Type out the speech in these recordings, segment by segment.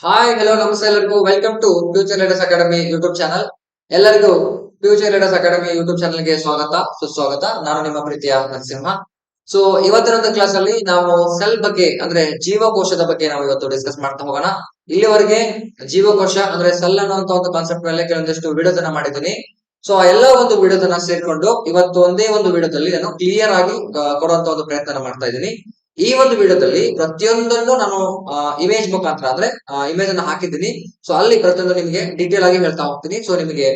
Hi hello ನಮಸ್ತೆ ಎಲ್ಲರಿಗೂ welcome to Future Leaders Academy YouTube channel. ಎಲ್ಲರಿಗೂ ಫ್ಯೂಚರ್ ಲೀಡರ್ಸ್ ಅಕಾಡೆಮಿ ಯೂಟ್ಯೂಬ್ ಚಾನಲ್ಗೆ ಸ್ವಾಗತ ಸುಸ್ವಾಗತ. ನಾನು ನಿಮ್ಮ ಪ್ರೀತಿಯ ನರಸಿಂಹ. ಸೊ ಇವತ್ತಿನ ಒಂದು ಕ್ಲಾಸ್ ಅಲ್ಲಿ ನಾವು ಸೆಲ್ ಬಗ್ಗೆ ಅಂದ್ರೆ ಜೀವಕೋಶದ ಬಗ್ಗೆ ನಾವು ಇವತ್ತು ಡಿಸ್ಕಸ್ ಮಾಡ್ತಾ ಹೋಗೋಣ. ಇಲ್ಲಿವರೆಗೆ ಜೀವಕೋಶ ಅಂದ್ರೆ ಸೆಲ್ ಅನ್ನುವಂತ ಒಂದು ಕಾನ್ಸೆಪ್ಟ್ ಮೇಲೆ ಕೆಲವೊಂದಿಷ್ಟು ವಿಡಿಯೋಸ್ ಅನ್ನ ಮಾಡಿದ್ದೀನಿ. ಸೊ ಆ ಎಲ್ಲ ಒಂದು ವಿಡಿಯೋಸ್ ಅನ್ನ ಸೇರ್ಕೊಂಡು ಇವತ್ತು ಒಂದೇ ಒಂದು ವಿಡಿಯೋದಲ್ಲಿ ನಾನು ಕ್ಲಿಯರ್ ಆಗಿ ಕೊಡುವಂತ ಒಂದು ಪ್ರಯತ್ನ ಮಾಡ್ತಾ ಇದ್ದೀನಿ. ಈ ಒಂದು ವಿಡಿಯೋದಲ್ಲಿ ಪ್ರತಿಯೊಂದನ್ನು ನಾನು ಇಮೇಜ್ ಮುಖಾಂತರ ಅಂದ್ರೆ ಇಮೇಜ್ ಅನ್ನ ಹಾಕಿದ್ದೀನಿ. ಸೊ ಅಲ್ಲಿ ಪ್ರತಿಯೊಂದು ನಿಮಗೆ ಡೀಟೇಲ್ ಆಗಿ ಹೇಳ್ತಾ ಹೋಗ್ತೀನಿ. ಸೊ ನಿಮಗೆ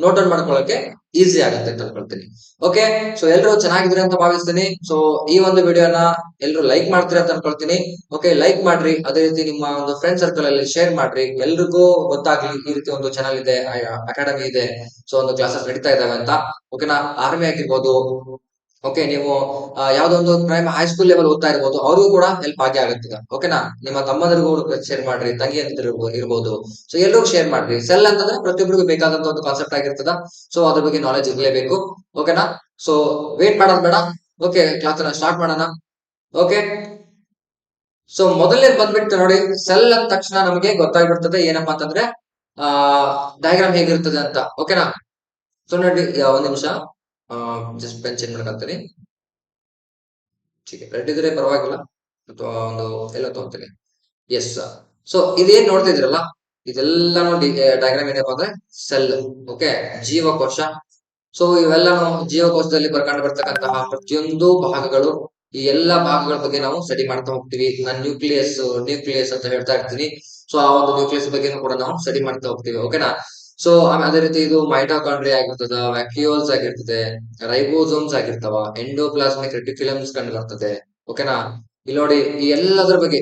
ನೋಟ್ ಡೌನ್ ಮಾಡ್ಕೊಳ್ಳೋಕೆ ಈಸಿ ಆಗುತ್ತೆ ಅಂತ ಅನ್ಕೊಳ್ತೀನಿ. ಓಕೆ, ಸೊ ಎಲ್ಲರೂ ಚೆನ್ನಾಗಿದ್ದೀರಿ ಅಂತ ಭಾವಿಸ್ತೀನಿ. ಸೊ ಈ ಒಂದು ವಿಡಿಯೋನ ಎಲ್ಲರೂ ಲೈಕ್ ಮಾಡ್ತೀರಾ ಅಂತ ಅನ್ಕೊಳ್ತೀನಿ. ಓಕೆ, ಲೈಕ್ ಮಾಡ್ರಿ, ಅದೇ ರೀತಿ ನಿಮ್ಮ ಒಂದು ಫ್ರೆಂಡ್ ಸರ್ಕಲ್ ಅಲ್ಲಿ ಶೇರ್ ಮಾಡ್ರಿ. ಎಲ್ರಿಗೂ ಗೊತ್ತಾಗ್ಲಿ ಈ ರೀತಿ ಒಂದು ಚಾನಲ್ ಇದೆ, ಅಕಾಡೆಮಿ ಇದೆ, ಸೊ ಒಂದು ಕ್ಲಾಸಸ್ ನಡೀತಾ ಇದಾವೆ ಅಂತ. ಓಕೆನಾ, ಆರ್ಮಿ ಆಗಿರ್ಬೋದು, ಓಕೆ ನೀವು ಯಾವ್ದೋ ಒಂದು ಪ್ರೈಮ್ ಹೈಸ್ಕೂಲ್ ಲೆವೆಲ್ ಓದ್ತಾ ಇರ್ಬೋದು, ಅವ್ರಿಗೂ ಕೂಡ ಹೆಲ್ಪ್ ಆಗೇ ಆಗುತ್ತೆ. ಓಕೆನಾ, ನಿಮ್ಮ ತಮ್ಮಂದಿರಿಗೂ ಶೇರ್ ಮಾಡ್ರಿ, ತಂಗಿ ಅಂತ ಇರ್ಬೋದು. ಸೊ ಎಲ್ಲರಿಗೂ ಶೇರ್ ಮಾಡ್ರಿ. ಸೆಲ್ ಅಂತಂದ್ರೆ ಪ್ರತಿಯೊಬ್ಬರಿಗೂ ಬೇಕಾದಂತ ಒಂದು ಕಾನ್ಸೆಪ್ಟ್ ಆಗಿರ್ತದ. ಸೊ ಅದ್ರ ಬಗ್ಗೆ ನಾಲೆಜ್ ಇರಲೇಬೇಕು. ಓಕೆನಾ, ಸೊ ವೇಟ್ ಮಾಡೋದ್ ಬೇಡ. ಓಕೆ, ಕ್ಲಾಸ್ ಅನ್ನ ಸ್ಟಾರ್ಟ್ ಮಾಡೋಣ. ಓಕೆ, ಸೊ ಮೊದಲನೇ ಬಂದ್ಬಿಟ್ಟು ನೋಡಿ, ಸೆಲ್ ಅಂದ ತಕ್ಷಣ ನಮಗೆ ಗೊತ್ತಾಗ್ಬಿಡ್ತದೆ ಏನಪ್ಪಾ ಅಂತಂದ್ರೆ ಡಯಾಗ್ರಾಮ್ ಹೇಗಿರ್ತದೆ ಅಂತ. ಓಕೆನಾ, ಸೊ ನೋಡಿ ಒಂದ್ ನಿಮಿಷ ಜಸ್ಟ್ ಪೆನ್ ಚೇಂಜ್ ಮಾಡ್ಕೊಂತೀನಿ. ರೆಡ್ ಇದ್ರೆ ಪರವಾಗಿಲ್ಲ, ಅಥವಾ ಒಂದು ಎಲ್ಲ ತಗೊಂತೀನಿ. ಎಸ್, ಸೊ ಇದೇನ್ ನೋಡ್ತಾ ಇದ್ರಲ್ಲ, ಇದೆಲ್ಲಾನು ಡಯಾಗ್ರಾಮ್ ಏನಪ್ಪಾ ಅಂದ್ರೆ ಸೆಲ್. ಓಕೆ, ಜೀವಕೋಶ. ಸೊ ಇವೆಲ್ಲಾನು ಜೀವಕೋಶದಲ್ಲಿ ಬರ್ಕೊಂಡು ಬರ್ತಕ್ಕಂತಹ ಪ್ರತಿಯೊಂದು ಭಾಗಗಳು, ಈ ಎಲ್ಲಾ ಭಾಗಗಳ ಬಗ್ಗೆ ನಾವು ಸ್ಟಡಿ ಮಾಡ್ತಾ ಹೋಗ್ತೀವಿ. ನಾನು ನ್ಯೂಕ್ಲಿಯಸ್ ಅಂತ ಹೇಳ್ತಾ ಇರ್ತೀನಿ. ಸೊ ಆ ಒಂದು ನ್ಯೂಕ್ಲಿಯಸ್ ಬಗ್ಗೆ ಕೂಡ ನಾವು ಸ್ಟಡಿ ಮಾಡ್ತಾ ಹೋಗ್ತೀವಿ. ಓಕೆನಾ, ಸೊ ಅದೇ ರೀತಿ ಇದು ಮೈಟೋಕಾಂಡ್ರಿಯಾ ಆಗಿರ್ತದ, ವ್ಯಾಕ್ಯೂಲ್ಸ್ ಆಗಿರ್ತದೆ, ರೈಬೋಸೋಮ್ಸ್ ಆಗಿರ್ತಾವ, ಎಂಡೋಪ್ಲಾಸ್ಮಿಕ್ ರೆಟಿಕ್ಯುಲಮ್ಸ್ ಕಂಡು ಬರ್ತದೆ. ಓಕೆನಾ, ಇಲ್ಲಿ ನೋಡಿ ಈ ಎಲ್ಲದರ ಬಗ್ಗೆ,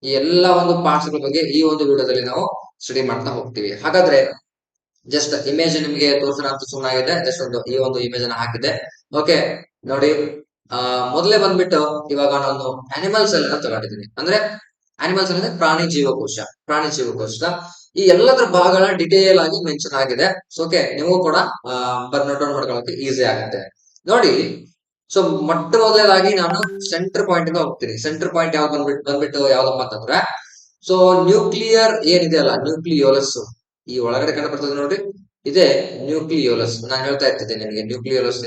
ಈ ಎಲ್ಲಾ ಒಂದು ಪಾರ್ಟ್ಸ್ ಗಳ ಬಗ್ಗೆ ಈ ಒಂದು ವಿಡಿಯೋದಲ್ಲಿ ನಾವು ಸ್ಟಡಿ ಮಾಡ್ತಾ ಹೋಗ್ತೀವಿ. ಹಾಗಾದ್ರೆ ಜಸ್ಟ್ ಇಮೇಜ್ ನಿಮ್ಗೆ ತೋರಿಸೋಣ ಅಂತ ಸುಮ್ಮನಾಗಿದೆ. ಜಸ್ಟ್ ಈ ಒಂದು ಇಮೇಜ್ ಅನ್ನ ಹಾಕಿದೆ. ಓಕೆ ನೋಡಿ, ಮೊದಲೇ ಬಂದ್ಬಿಟ್ಟು ಇವಾಗ ನಾನು ಅನಿಮಲ್ ಸೆಲ್ ಅನ್ನ ತಗೊಂಡಿದ್ದೀನಿ. ಅಂದ್ರೆ ಅನಿಮಲ್ ಸೆಲ್ ಅಂದ್ರೆ ಪ್ರಾಣಿ ಜೀವಕೋಶ. ಈ ಎಲ್ಲದರ ಭಾಗಗಳ ಡಿಟೇಲ್ ಆಗಿ ಮೆನ್ಷನ್ ಆಗಿದೆ. ಸೊ ಓಕೆ, ನೀವು ಕೂಡ ನೋಟ್ ಡೌನ್ ಮಾಡ್ಕೊಳ್ಳೋಕೆ ಈಸಿ ಆಗುತ್ತೆ ನೋಡಿ. ಸೊ ಮೊಟ್ಟ ಮೊದಲನೇದಾಗಿ ನಾನು ಸೆಂಟರ್ ಪಾಯಿಂಟ್ ಇಂದ ಹೋಗ್ತೀನಿ. ಸೆಂಟರ್ ಪಾಯಿಂಟ್ ಯಾವ್ದು ಬಂದ್ಬಿಟ್ಟು ಯಾವ್ದಪ್ಪ ಅಂತಂದ್ರೆ, ಸೊ ನ್ಯೂಕ್ಲಿಯರ್ ಏನಿದೆಯಲ್ಲ, ನ್ಯೂಕ್ಲಿಯೋಲಸ್, ಈ ಒಳಗಡೆ ಕಂಡು ಬರ್ತದೆ ನೋಡ್ರಿ, ಇದೇ ನ್ಯೂಕ್ಲಿಯೋಲಸ್. ನಾನು ಹೇಳ್ತಾ ಇರ್ತಿದ್ದೆ ನಿಮಗೆ ನ್ಯೂಕ್ಲಿಯೋಲಸ್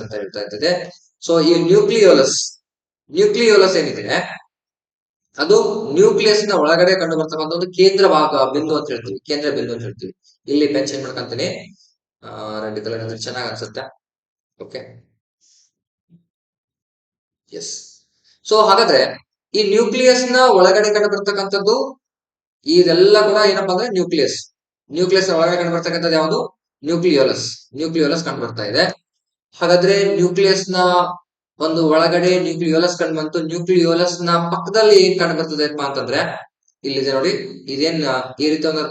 ಅಂತ ಹೇಳ್ತಾ ಇರ್ತಿದ್ದೆ. ಸೊ ಈ ನ್ಯೂಕ್ಲಿಯೋಲಸ್ ಏನಿದೆ, ಅದು ನ್ಯೂಕ್ಲಿಯಸ್ ನ ಒಳಗಡೆ ಕಂಡು ಬರ್ತಕ್ಕಂಥ ಒಂದು ಕೇಂದ್ರ ಭಾಗ ಬಿಂದು ಅಂತ ಹೇಳ್ತೀವಿ. ಕೇಂದ್ರ ಬಿಂದು ಅಂತ ಹೇಳ್ತೀವಿ. ಇಲ್ಲಿ ಮೆನ್ಷನ್ ಮಾಡ್ಕೊಂತೀನಿ, ರೆಡ್ ಕಲರ್ ಅಂದ್ರೆ ಚೆನ್ನಾಗಿ ಅನ್ಸುತ್ತೆ. Okay, S. ಸೊ ಹಾಗಾದ್ರೆ ಈ ನ್ಯೂಕ್ಲಿಯಸ್ ನ ಒಳಗಡೆ ಕಂಡು ಬರ್ತಕ್ಕಂಥದ್ದು ಇದೆಲ್ಲ ಕೂಡ ಏನಪ್ಪಾ ಅಂದ್ರೆ ನ್ಯೂಕ್ಲಿಯಸ್ ಒಳಗಡೆ ಕಂಡು ಬರ್ತಕ್ಕಂಥದ್ದು ಯಾವುದು? ನ್ಯೂಕ್ಲಿಯೋಲಸ್ ಕಂಡು ಬರ್ತಾ ಇದೆ. ಹಾಗಾದ್ರೆ ನ್ಯೂಕ್ಲಿಯಸ್ ನ ಒಂದು ಒಳಗಡೆ ನ್ಯೂಕ್ಲಿಯೋಲಸ್ ಕಂಡು ಬಂತು. ನ್ಯೂಕ್ಲಿಯೋಲಸ್ ನ ಪಕ್ಕದಲ್ಲಿ ಏನ್ ಕಂಡು ಬರ್ತದೆಪ್ಪ ಅಂತಂದ್ರೆ, ಇಲ್ಲಿದೆ ನೋಡಿ, ಇದೇನ್ ಈ ರೀತಿ ಒಂದು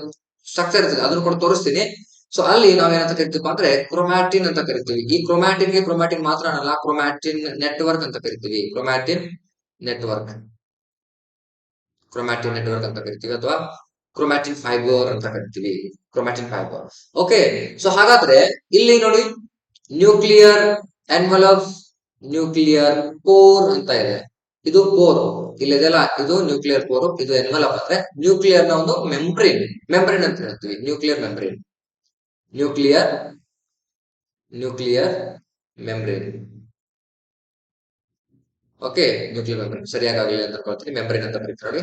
ಸ್ಟ್ರಕ್ಚರ್ ಇರ್ತದೆ, ಅದನ್ನು ಕೂಡ ತೋರಿಸ್ತೀನಿ. ಸೊ ಅಲ್ಲಿ ನಾವೇನಂತ ಕರಿತೀವಿ ಅಂದ್ರೆ ಕ್ರೊಮ್ಯಾಟಿನ್ ಅಂತ ಕರಿತೀವಿ. ಈ ಕ್ರೊಮ್ಯಾಟಿನ್ ಮಾತ್ರ ಅಲ್ಲ, ಕ್ರೊಮ್ಯಾಟಿನ್ ನೆಟ್ವರ್ಕ್ ಅಂತ ಕರಿತೀವಿ. ಕ್ರೊಮ್ಯಾಟಿನ್ ನೆಟ್ವರ್ಕ್ ಅಂತ ಕರಿತೀವಿ, ಅಥವಾ ಕ್ರೊಮ್ಯಾಟಿನ್ ಫೈಬರ್ ಅಂತ ಕರಿತೀವಿ. ಓಕೆ, ಸೊ ಹಾಗಾದ್ರೆ ಇಲ್ಲಿ ನೋಡಿ, ನ್ಯೂಕ್ಲಿಯರ್ ಎನ್ವಲಪ್, ನ್ಯೂಕ್ಲಿಯರ್ ಕೋರ್ ಅಂತ ಇದೆ. ಇದು ಕೋರ್ ಇಲ್ಲಿದೆಲ್ಲ, ಇದು ನ್ಯೂಕ್ಲಿಯರ್ ಕೋರ್, ಇದು ಎನ್ವಲಪ್ ಅಂದ್ರೆ ನ್ಯೂಕ್ಲಿಯರ್ ನ ಒಂದು ಮೆಂಬ್ರೇನ್ ಅಂತ ಹೇಳ್ತೀವಿ. Nuclear membrane. Okay, nuclear membrane ಸರಿಯಾಗಲಿಲ್ಲ ಅಂತ ಅನ್ಕೊಳ್ತೀನಿ. ಮೆಂಬ್ರೇನ್ ಅಂತ ಕರೀತಾರೆ.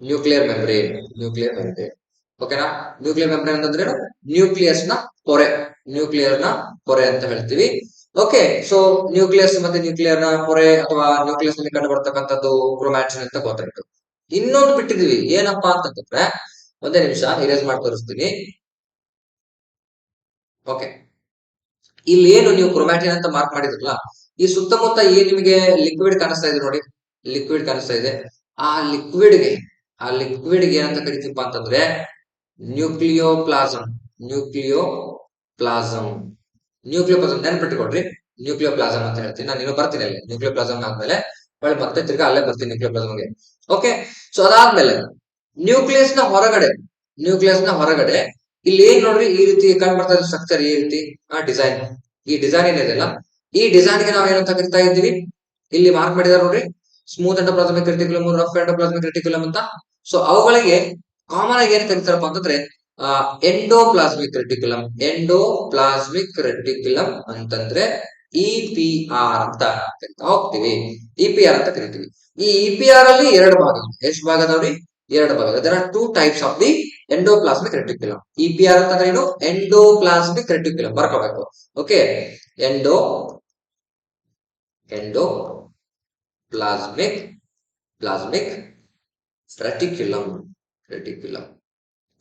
Nuclear membrane. ಓಕೆನಾ, ನ್ಯೂಕ್ಲಿಯರ್ ಮೆಂಬ್ರೇನ್ ಅಂತಂದ್ರೆ ನ್ಯೂಕ್ಲಿಯಸ್ ನ ಪೊರೆ ಅಂತ ಹೇಳ್ತೀವಿ. ಓಕೆ, ಸೊ ನ್ಯೂಕ್ಲಿಯಸ್ ಮತ್ತೆ ನ್ಯೂಕ್ಲಿಯರ್ ನ ಪೊರೆ ಅಥವಾ ನ್ಯೂಕ್ಲಿಯಸ್ ನಲ್ಲಿ ಕಂಡು ಬರ್ತಕ್ಕಂಥದ್ದು ಕ್ರೊಮ್ಯಾಟಿನ್ ಅಂತ ಗೊತ್ತಾಯ್ತು. ಇನ್ನೊಂದು ಬಿಟ್ಟಿದೀವಿ, ಏನಪ್ಪಾ ಅಂತಂದ್ರೆ, ಒಂದೇ ನಿಮಿಷ ಇರೇಸ್ ಮಾಡಿ ತೋರಿಸ್ತೀನಿ. ಓಕೆ, ಇಲ್ಲಿ ಏನು ನೀವು ಕ್ರೊಮ್ಯಾಟಿನ್ ಅಂತ ಮಾರ್ಕ್ ಮಾಡಿದ್ರಲ್ಲ, ಈ ಸುತ್ತಮುತ್ತ ಏನ್ ನಿಮಗೆ ಲಿಕ್ವಿಡ್ ಕಾಣಿಸ್ತಾ ಇದೆ ನೋಡಿ, ಆ ಲಿಕ್ವಿಡ್ ಗೆ ಏನಂತ ಕರಿತೀವಿ ಅಂತಂದ್ರೆ ನ್ಯೂಕ್ಲಿಯೋಪ್ಲಾಸಮ್. ನೆನ್ಪಿಟ್ಟುಕೊಡ್ರಿ, ನ್ಯೂಕ್ಲಿಯೋಪ್ಲಾಸಮ್ ಅಂತ ಹೇಳ್ತೀನಿ. ನಾನು ಇನ್ನೂ ಬರ್ತೀನಿ ಅಲ್ಲಿ ನ್ಯೂಕ್ಲಿಯೋಪ್ಲಾಸಮ್ ಆದ್ಮೇಲೆ, ಮತ್ತೆ ತಿರ್ಗಾ ಅಲ್ಲೇ ಬರ್ತೀನಿ ನ್ಯೂಕ್ಲಿಯೋಪ್ಲಾಸಮ್ಗೆ. ಓಕೆ, ಸೊ ಅದಾದ್ಮೇಲೆ ನ್ಯೂಕ್ಲಿಯಸ್ ನ ಹೊರಗಡೆ ಇಲ್ಲಿ ಏನ್ ನೋಡ್ರಿ, ಈ ರೀತಿ ಕಂಡು ಬರ್ತಾ ಇರೋ ಸ್ಟ್ರಕ್ಚರ್, ಈ ರೀತಿ ಡಿಸೈನ್. ಈ ಡಿಸೈನ್ ಏನಿದೆಯಲ್ಲ, ಈ ಡಿಸೈನ್ ಗೆ ನಾವ್ ಏನಂತ ಕರಿತಾ ಇದ್ದೀವಿ, ಇಲ್ಲಿ ಮಾರ್ಕ್ ಮಾಡಿದಾರೆ ನೋಡ್ರಿ, smooth endoplasmic reticulum, rough endoplasmic reticulum ಅಂತ. ಸೊ ಅವುಗಳಿಗೆ ಕಾಮನ್ ಆಗಿ ಏನ್ ಕರೀತಾರಪ್ಪ ಅಂತಂದ್ರೆ ಎಂಡೋಪ್ಲಾಸ್ಮಿಕ್ ರೆಟಿಕ್ಯುಲಮ್. ಎಂಡೋಪ್ಲಾಸ್ಮಿಕ್ ರೆಟಿಕ್ಯುಲಮ್ ಅಂತಂದ್ರೆ EPR ಅಂತ ಕರಿತಾ ಹೋಗ್ತೀವಿ. EPR ಅಂತ ಕರಿತೀವಿ. ಈ EPR ಅಲ್ಲಿ ಎರಡು ಭಾಗಗಳು. ಎಷ್ಟು ಭಾಗದವ್ರಿ? ಎರಡು ಭಾಗ. There are 2 types of the endoplasmic reticulum. EPR ಅಂತಂದ್ರೆ ಏನು? ಎಂಡೋಪ್ಲಾಸ್ಮಿಕ್ ರೆಟಿಕ್ಯುಲಮ್ ಬರ್ಕೋಬೇಕು. Okay, endoplasmic reticulum.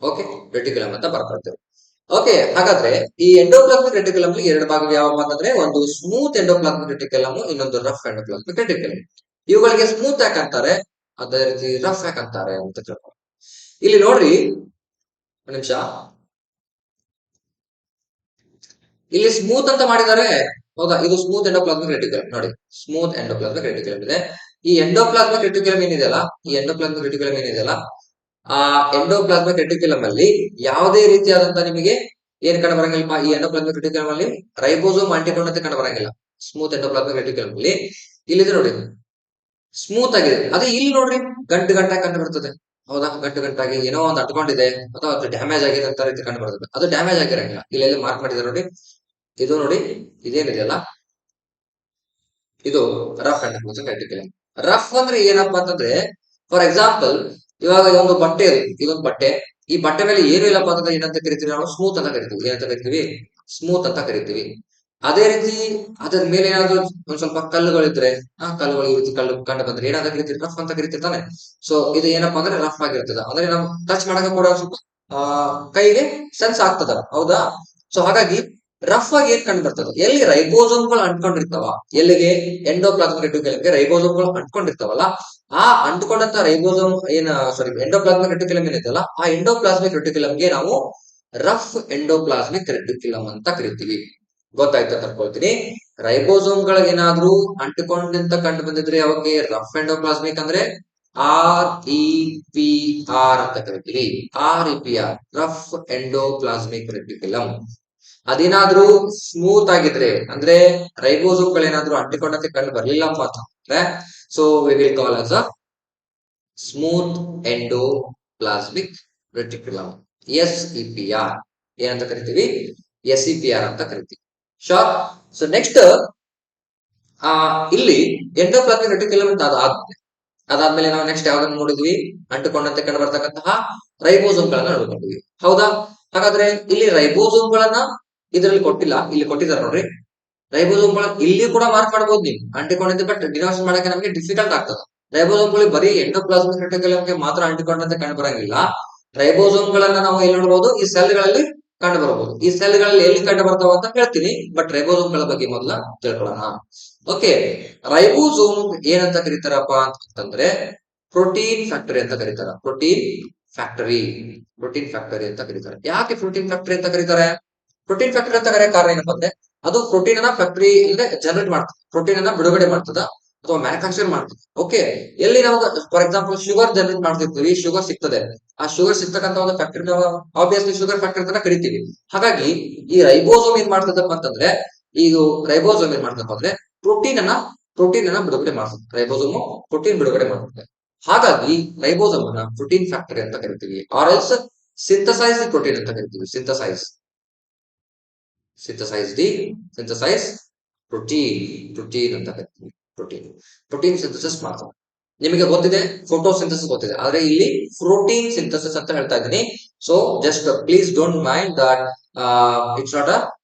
Okay, reticulum ಅಂತ ಬರ್ಕೊಳ್ತೇವೆ. ಓಕೆ, ಹಾಗಾದ್ರೆ ಈ ಎಂಡೋಪ್ಲಾಸ್ಮಿಕ್ ರೆಟಿಕ್ಯುಲಮ್ ಎರಡು ಭಾಗ ಯಾವ ಅಂತಂದ್ರೆ ಒಂದು ಸ್ಮೂತ್ ಎಂಡೋಪ್ಲಾಸ್ಮಿಕ್ ರೆಟಿಕ್ಯುಲಮ್, ಇನ್ನೊಂದು ರಫ್ ಎಂಡೋಪ್ಲಾಸ್ಮಿಕ್ ರೆಟಿಕ್ಯುಲಮ್. ಇವುಗಳಿಗೆ ಸ್ಮೂತ್ ಯಾಕೆ ಅಂತಾರೆ, ಅದೇ ರೀತಿ ರಫ್ ಯಾಕೆ ಅಂತಾರೆ ಅಂತ ತಿಳ್ಕೊಂಡು ಇಲ್ಲಿ ನೋಡ್ರಿ ಒಂದು ನಿಮಿಷ. ಇಲ್ಲಿ ಸ್ಮೂತ್ ಅಂತ ಮಾಡಿದ್ದಾರೆ, ಹೌದಾ? ಇದು ಸ್ಮೂತ್ ಎಂಡೋಪ್ಲಾಸ್ಮಿಕ್ ರೆಟಿಕ್ಯುಲಮ್. ನೋಡಿ, ಸ್ಮೂತ್ ಎಂಡೋಪ್ಲಾಸ್ಮಿಕ್ ರೆಟಿಕ್ಯುಲಮ್ ಇದೆ. ಈ ಎಂಡೋಪ್ಲಾಸ್ಮಿಕ್ ರೆಟಿಕ್ಯುಲಮ್ ಏನಿದೆಯಲ್ಲ, ಆ ಎಂಡೋಪ್ಲಾಸ್ಮಿಕ್ ರೆಟಿಕ್ಯುಲಮ್ ಅಲ್ಲಿ ಯಾವುದೇ ರೀತಿಯಾದಂತ ನಿಮಗೆ ಏನ್ ಕಂಡು ಬರಂಗಿಲ್ಲ. ಈ ಎಂಡೋಪ್ಲಾಸ್ಮಿಕ್ ರೆಟಿಕ್ಯುಲಮ್ ಅಲ್ಲಿ ರೈಬೋಸೋಮ್ ಅಂಟಿಕೊಂಡಂತೆ ಕಂಡು ಬರಂಗಿಲ್ಲ. ಸ್ಮೂತ್ ಎಂಡೋಪ್ಲಾಸ್ಮಿಕ್ ರೆಟಿಕ್ಯುಲಮ್ ಅಲ್ಲಿ ಇಲ್ಲಿದೆ ನೋಡಿ, ಸ್ಮೂತ್ ಆಗಿದೆ. ಅದೇ ಇಲ್ಲಿ ನೋಡ್ರಿ ಗಂಟಾಗಿ ಕಂಡು ಬರ್ತದೆ, ಹೌದಾ? ಗಂಟಾಗಿ ಏನೋ ಒಂದು ಅಟ್ಕೊಂಡಿದೆ ಅಥವಾ ಅದು ಡ್ಯಾಮೇಜ್ ಆಗಿದೆ ಅಂತ ರೀತಿ ಕಂಡು ಬರ್ತದೆ. ಅದು ಡ್ಯಾಮೇಜ್ ಆಗಿರಂಗಿಲ್ಲ. ಇಲ್ಲೆಲ್ಲಿ ಮಾರ್ಕ್ ಮಾಡಿದ್ದಾರೆ ನೋಡಿ, ಇದು ನೋಡಿ, ಇದೇನಿದೆಯಲ್ಲ ಇದು ರಫ್ ಎಂಡೋಪ್ಲಾಸ್ಮಿಕ್ ರೆಟಿಕ್ಯುಲಮ್. ರಫ್ ಅಂದ್ರೆ ಏನಪ್ಪಾ ಅಂತಂದ್ರೆ, ಫಾರ್ ಎಕ್ಸಾಂಪಲ್ ಇವಾಗ ಒಂದು ಬಟ್ಟೆ ಇದೆ, ಇದೊಂದು ಬಟ್ಟೆ. ಈ ಬಟ್ಟೆ ಮೇಲೆ ಏನು ಇಲ್ಲಪ್ಪ ಅಂತಂದ್ರೆ ಏನಂತ ಕರಿತೀವಿ ನಾವು? ಸ್ಮೂತ್ ಅಂತ ಕರಿತೀವಿ. ಏನಂತ ಕರಿತೀವಿ? ಸ್ಮೂತ್ ಅಂತ ಕರಿತೀವಿ. ಅದೇ ರೀತಿ ಅದ್ರ ಮೇಲೆ ಏನಾದ್ರು ಒಂದ್ ಸ್ವಲ್ಪ ಕಲ್ಲುಗಳಿದ್ರೆ, ಆ ಕಲ್ಲುಗಳು ಈ ರೀತಿ ಕಲ್ಲು ಕಂಡು ಬಂದ್ರೆ ಏನಾದ್ರು ಕರಿತೀವಿ? ರಫ್ ಅಂತ ಕರಿತಿರ್ತಾನೆ. ಸೊ ಇದು ಏನಪ್ಪಾ ಅಂದ್ರೆ ರಫ್ ಆಗಿರ್ತದ. ಅಂದ್ರೆ ನಾವು ಟಚ್ ಮಾಡಕ ಕೂಡ ಸ್ವಲ್ಪ ಕೈಗೆ ಸೆನ್ಸ್ ಆಗ್ತದ, ಹೌದಾ? ಸೊ ಹಾಗಾಗಿ ರಫ್ ಆಗಿ ಏನ್ ಕಂಡು ಬರ್ತದೆ, ಎಲ್ಲಿ ರೈಬೋಸೋಮ್ಗಳು ಅಂಟ್ಕೊಂಡಿರ್ತಾವ, ಎಲ್ಲಿಗೆ? ಎಂಡೋಪ್ಲಾಸ್ಮಿಕ್ ರೆಟಿಕ್ಯುಲಮ್ಗೆ ರೈಬೋಸೋಮ್ಗಳು ಅಂಟ್ಕೊಂಡಿರ್ತಾವಲ್ಲ, ಆ ಅಂಟ್ಕೊಂಡಂತ ರೈಬೋಸೋಮ್ ಎಂಡೋಪ್ಲಾಸ್ಮಿಕ್ ರೆಟಿಕ್ಯುಲಮ್ ಏನಿದೆಯಲ್ಲ, ಆ ಎಂಡೋಪ್ಲಾಸ್ಮಿಕ್ ರೆಟಿಕ್ಯುಲಮ್ಗೆ ನಾವು ರಫ್ ಎಂಡೋಪ್ಲಾಸ್ಮಿಕ್ ರೆಟಿಕ್ಯುಲಮ್ ಅಂತ ಕರಿತೀವಿ. ಗೊತ್ತಾಯ್ತಾ? ಕರ್ಕೊಳ್ತೀನಿ. ರೈಬೋಸೋಮ್ಗಳಿಗೆ ಏನಾದ್ರೂ ಅಂಟಿಕೊಂಡಂತ ಕಂಡು ಬಂದಿದ್ರೆ ಅವಾಗ ರಫ್ ಎಂಡೋಪ್ಲಾಸ್ಮಿಕ್ ಅಂದ್ರೆ REPR ಅಂತ ಕರಿತೀವಿ. REPR, rough endoplasmic reticulum. ಅದೇನಾದ್ರೂ ಸ್ಮೂತ್ ಆಗಿದ್ರೆ ಅಂದ್ರೆ ರೈಬೋಸೋಮ್ಗಳೇನಾದ್ರೂ ಅಂಟಿಕೊಂಡಂತೆ ಕಂಡು ಬರ್ಲಿಲ್ಲಪ್ಪ ಅಂತಂದ್ರೆ, so we will call as a smooth endoplasmic reticulum, SEPR. ಏನಂತ ಕರಿತೀವಿ? SEPR ಅಂತ ಕರಿತೀವಿ. ಶೋರ್. ಸೊ ನೆಕ್ಸ್ಟ್ ಇಲ್ಲಿ ಎಂಡೋಪ್ಲಾಸ್ಮಿಕ್ ರೆಟಿಕ್ಯುಲಮ್ ಅಂತ ಅದಾದ್ಮೇಲೆ ನಾವು ನೆಕ್ಸ್ಟ್ ಯಾವ್ದನ್ನ ನೋಡಿದ್ವಿ? ಅಂಟಿಕೊಂಡಂತೆ ಕಂಡು ಬರ್ತಕ್ಕಂತಹ ರೈಬೋಸೋಮ್ಗಳನ್ನ ನೋಡ್ಕೊಂಡಿದ್ವಿ, ಹೌದಾ? ಹಾಗಾದ್ರೆ ಇಲ್ಲಿ ರೈಬೋಸೋಮ್ಗಳನ್ನ ಇದರಲ್ಲಿ ಕೊಟ್ಟಿಲ್ಲ, ಇಲ್ಲಿ ಕೊಟ್ಟಿದ್ದಾರೆ ನೋಡ್ರಿ. ರೈಬೋಸೋಮ್ಗಳ ಇಲ್ಲಿ ಕೂಡ ಮಾರ್ಕ್ ಮಾಡಬಹುದು ನೀವು ಅಂಟಿಕೊಂಡಿದ್ದೆ, ಬಟ್ ಡಿನೋಷನ್ ಮಾಡಕ್ಕೆ ನಮಗೆ ಡಿಫಿಕಲ್ಟ್ ಆಗ್ತದೆ. ರೈಬೋಸೋಮ್ಗಳು ಬರೀ ಎಂಡೋಪ್ಲಾಸ್ಮಿಕ್ ರೆಟಿಕ್ಯುಲಮ್ಗೆ ಮಾತ್ರ ಅಂಟಿಕೊಂಡಂತೆ ಕಂಡು ಬರಂಗಿಲ್ಲ. ರೈಬೋಸೋಮ್ಗಳನ್ನ ನಾವು ಎಲ್ಲಿ ನೋಡಬಹುದು? ಈ ಸೆಲ್ಗಳಲ್ಲಿ ಕಂಡು ಬರಬಹುದು. ಈ ಸೆಲ್ಗಳಲ್ಲಿ ಎಲ್ಲಿ ಕಂಡು ಬರ್ತಾವ ಅಂತ ಹೇಳ್ತೀನಿ, ಬಟ್ ರೈಬೋಸೋಮ್ಗಳ ಬಗ್ಗೆ ಮೊದಲ ತಿಳ್ಕೊಳ್ಳೋಣ. ಓಕೆ, ರೈಬೋಸೋಮ್ ಏನಂತ ಕರೀತಾರಪ್ಪ ಅಂತಂದ್ರೆ ಪ್ರೋಟೀನ್ ಫ್ಯಾಕ್ಟರಿ ಅಂತ ಕರೀತಾರ. ಪ್ರೋಟೀನ್ ಫ್ಯಾಕ್ಟರಿ ಅಂತ ಕರೀತಾರೆ. ಯಾಕೆ ಪ್ರೋಟೀನ್ ಫ್ಯಾಕ್ಟರಿ ಅಂತ ಕರೀತಾರೆ? ಪ್ರೋಟೀನ್ ಫ್ಯಾಕ್ಟರಿ ಅಂತ ಕರೆಯ ಕಾರಣ ಏನಪ್ಪಾ ಅಂದ್ರೆ, ಅದು ಪ್ರೋಟೀನ್ ಅನ್ನ ಫ್ಯಾಕ್ಟರಿ ಇಂದ ಜನರೇಟ್ ಮಾಡ್ತದೆ, ಪ್ರೋಟೀನ್ ಅನ್ನ ಬಿಡುಗಡೆ ಮಾಡ್ತದ ಅಥವಾ ಮ್ಯಾನುಫ್ಯಾಕ್ಚರ್ ಮಾಡ್ತದೆ. ಓಕೆ, ಎಲ್ಲಿ ನಾವು ಫಾರ್ ಎಕ್ಸಾಂಪಲ್ ಶುಗರ್ ಜನರೇಟ್ ಮಾಡ್ತಿರ್ತೀವಿ, ಶುಗರ್ ಸಿಗ್ತದೆ. ಆ ಶುಗರ್ ಸಿಗ್ತಕ್ಕಂತ ಒಂದು ಫ್ಯಾಕ್ಟರಿ ನಾವು ಆಬ್ವಿಯಸ್ಲಿ ಶುಗರ್ ಫ್ಯಾಕ್ಟರಿ ಅಂತ ಕರಿತೀವಿ. ಹಾಗಾಗಿ ಈ ರೈಬೋಸೋಮ್ ಏನ್ ಮಾಡ್ತದಪ್ಪ ಅಂತಂದ್ರೆ, ಇದು ರೈಬೋಸೋಮ್ ಏನ್ ಮಾಡ್ತದಪ್ಪ ಅಂದ್ರೆ ಪ್ರೋಟೀನ್ ಅನ್ನ ಬಿಡುಗಡೆ ಮಾಡ್ತದೆ. ರೈಬೋಸೋಮ್ ಪ್ರೋಟೀನ್ ಬಿಡುಗಡೆ ಮಾಡ್ತದೆ. ಹಾಗಾಗಿ ರೈಬೋಸೋಮ್ ಅನ್ನ ಪ್ರೋಟೀನ್ ಫ್ಯಾಕ್ಟರಿ ಅಂತ ಕರಿತೀವಿ. ಆರ್ ಎಲ್ಸ್ ಸಿಂಥಸೈಸ್ ಪ್ರೋಟೀನ್ ಅಂತ ಕರಿತೀವಿ. ಸಿಂಥಸೈಸ್ ಪ್ರೋಟೀನ್ ಅಂತ ಕರಿತೀವಿ. ಪ್ರೋಟೀನ್ ಸಿಂಥಸಿಸ್ ಮಾಡ್ತಾರೆ. ನಿಮಗೆ ಗೊತ್ತಿದೆ ಫೋಟೋಸಿಂಥಸಿಸ್ ಗೊತ್ತಿದೆ, ಆದ್ರೆ ಇಲ್ಲಿ ಪ್ರೋಟೀನ್ ಸಿಂಥಸಿಸ್ ಅಂತ ಹೇಳ್ತಾ ಇದ್ದೀನಿ. So just please don't mind that it's not a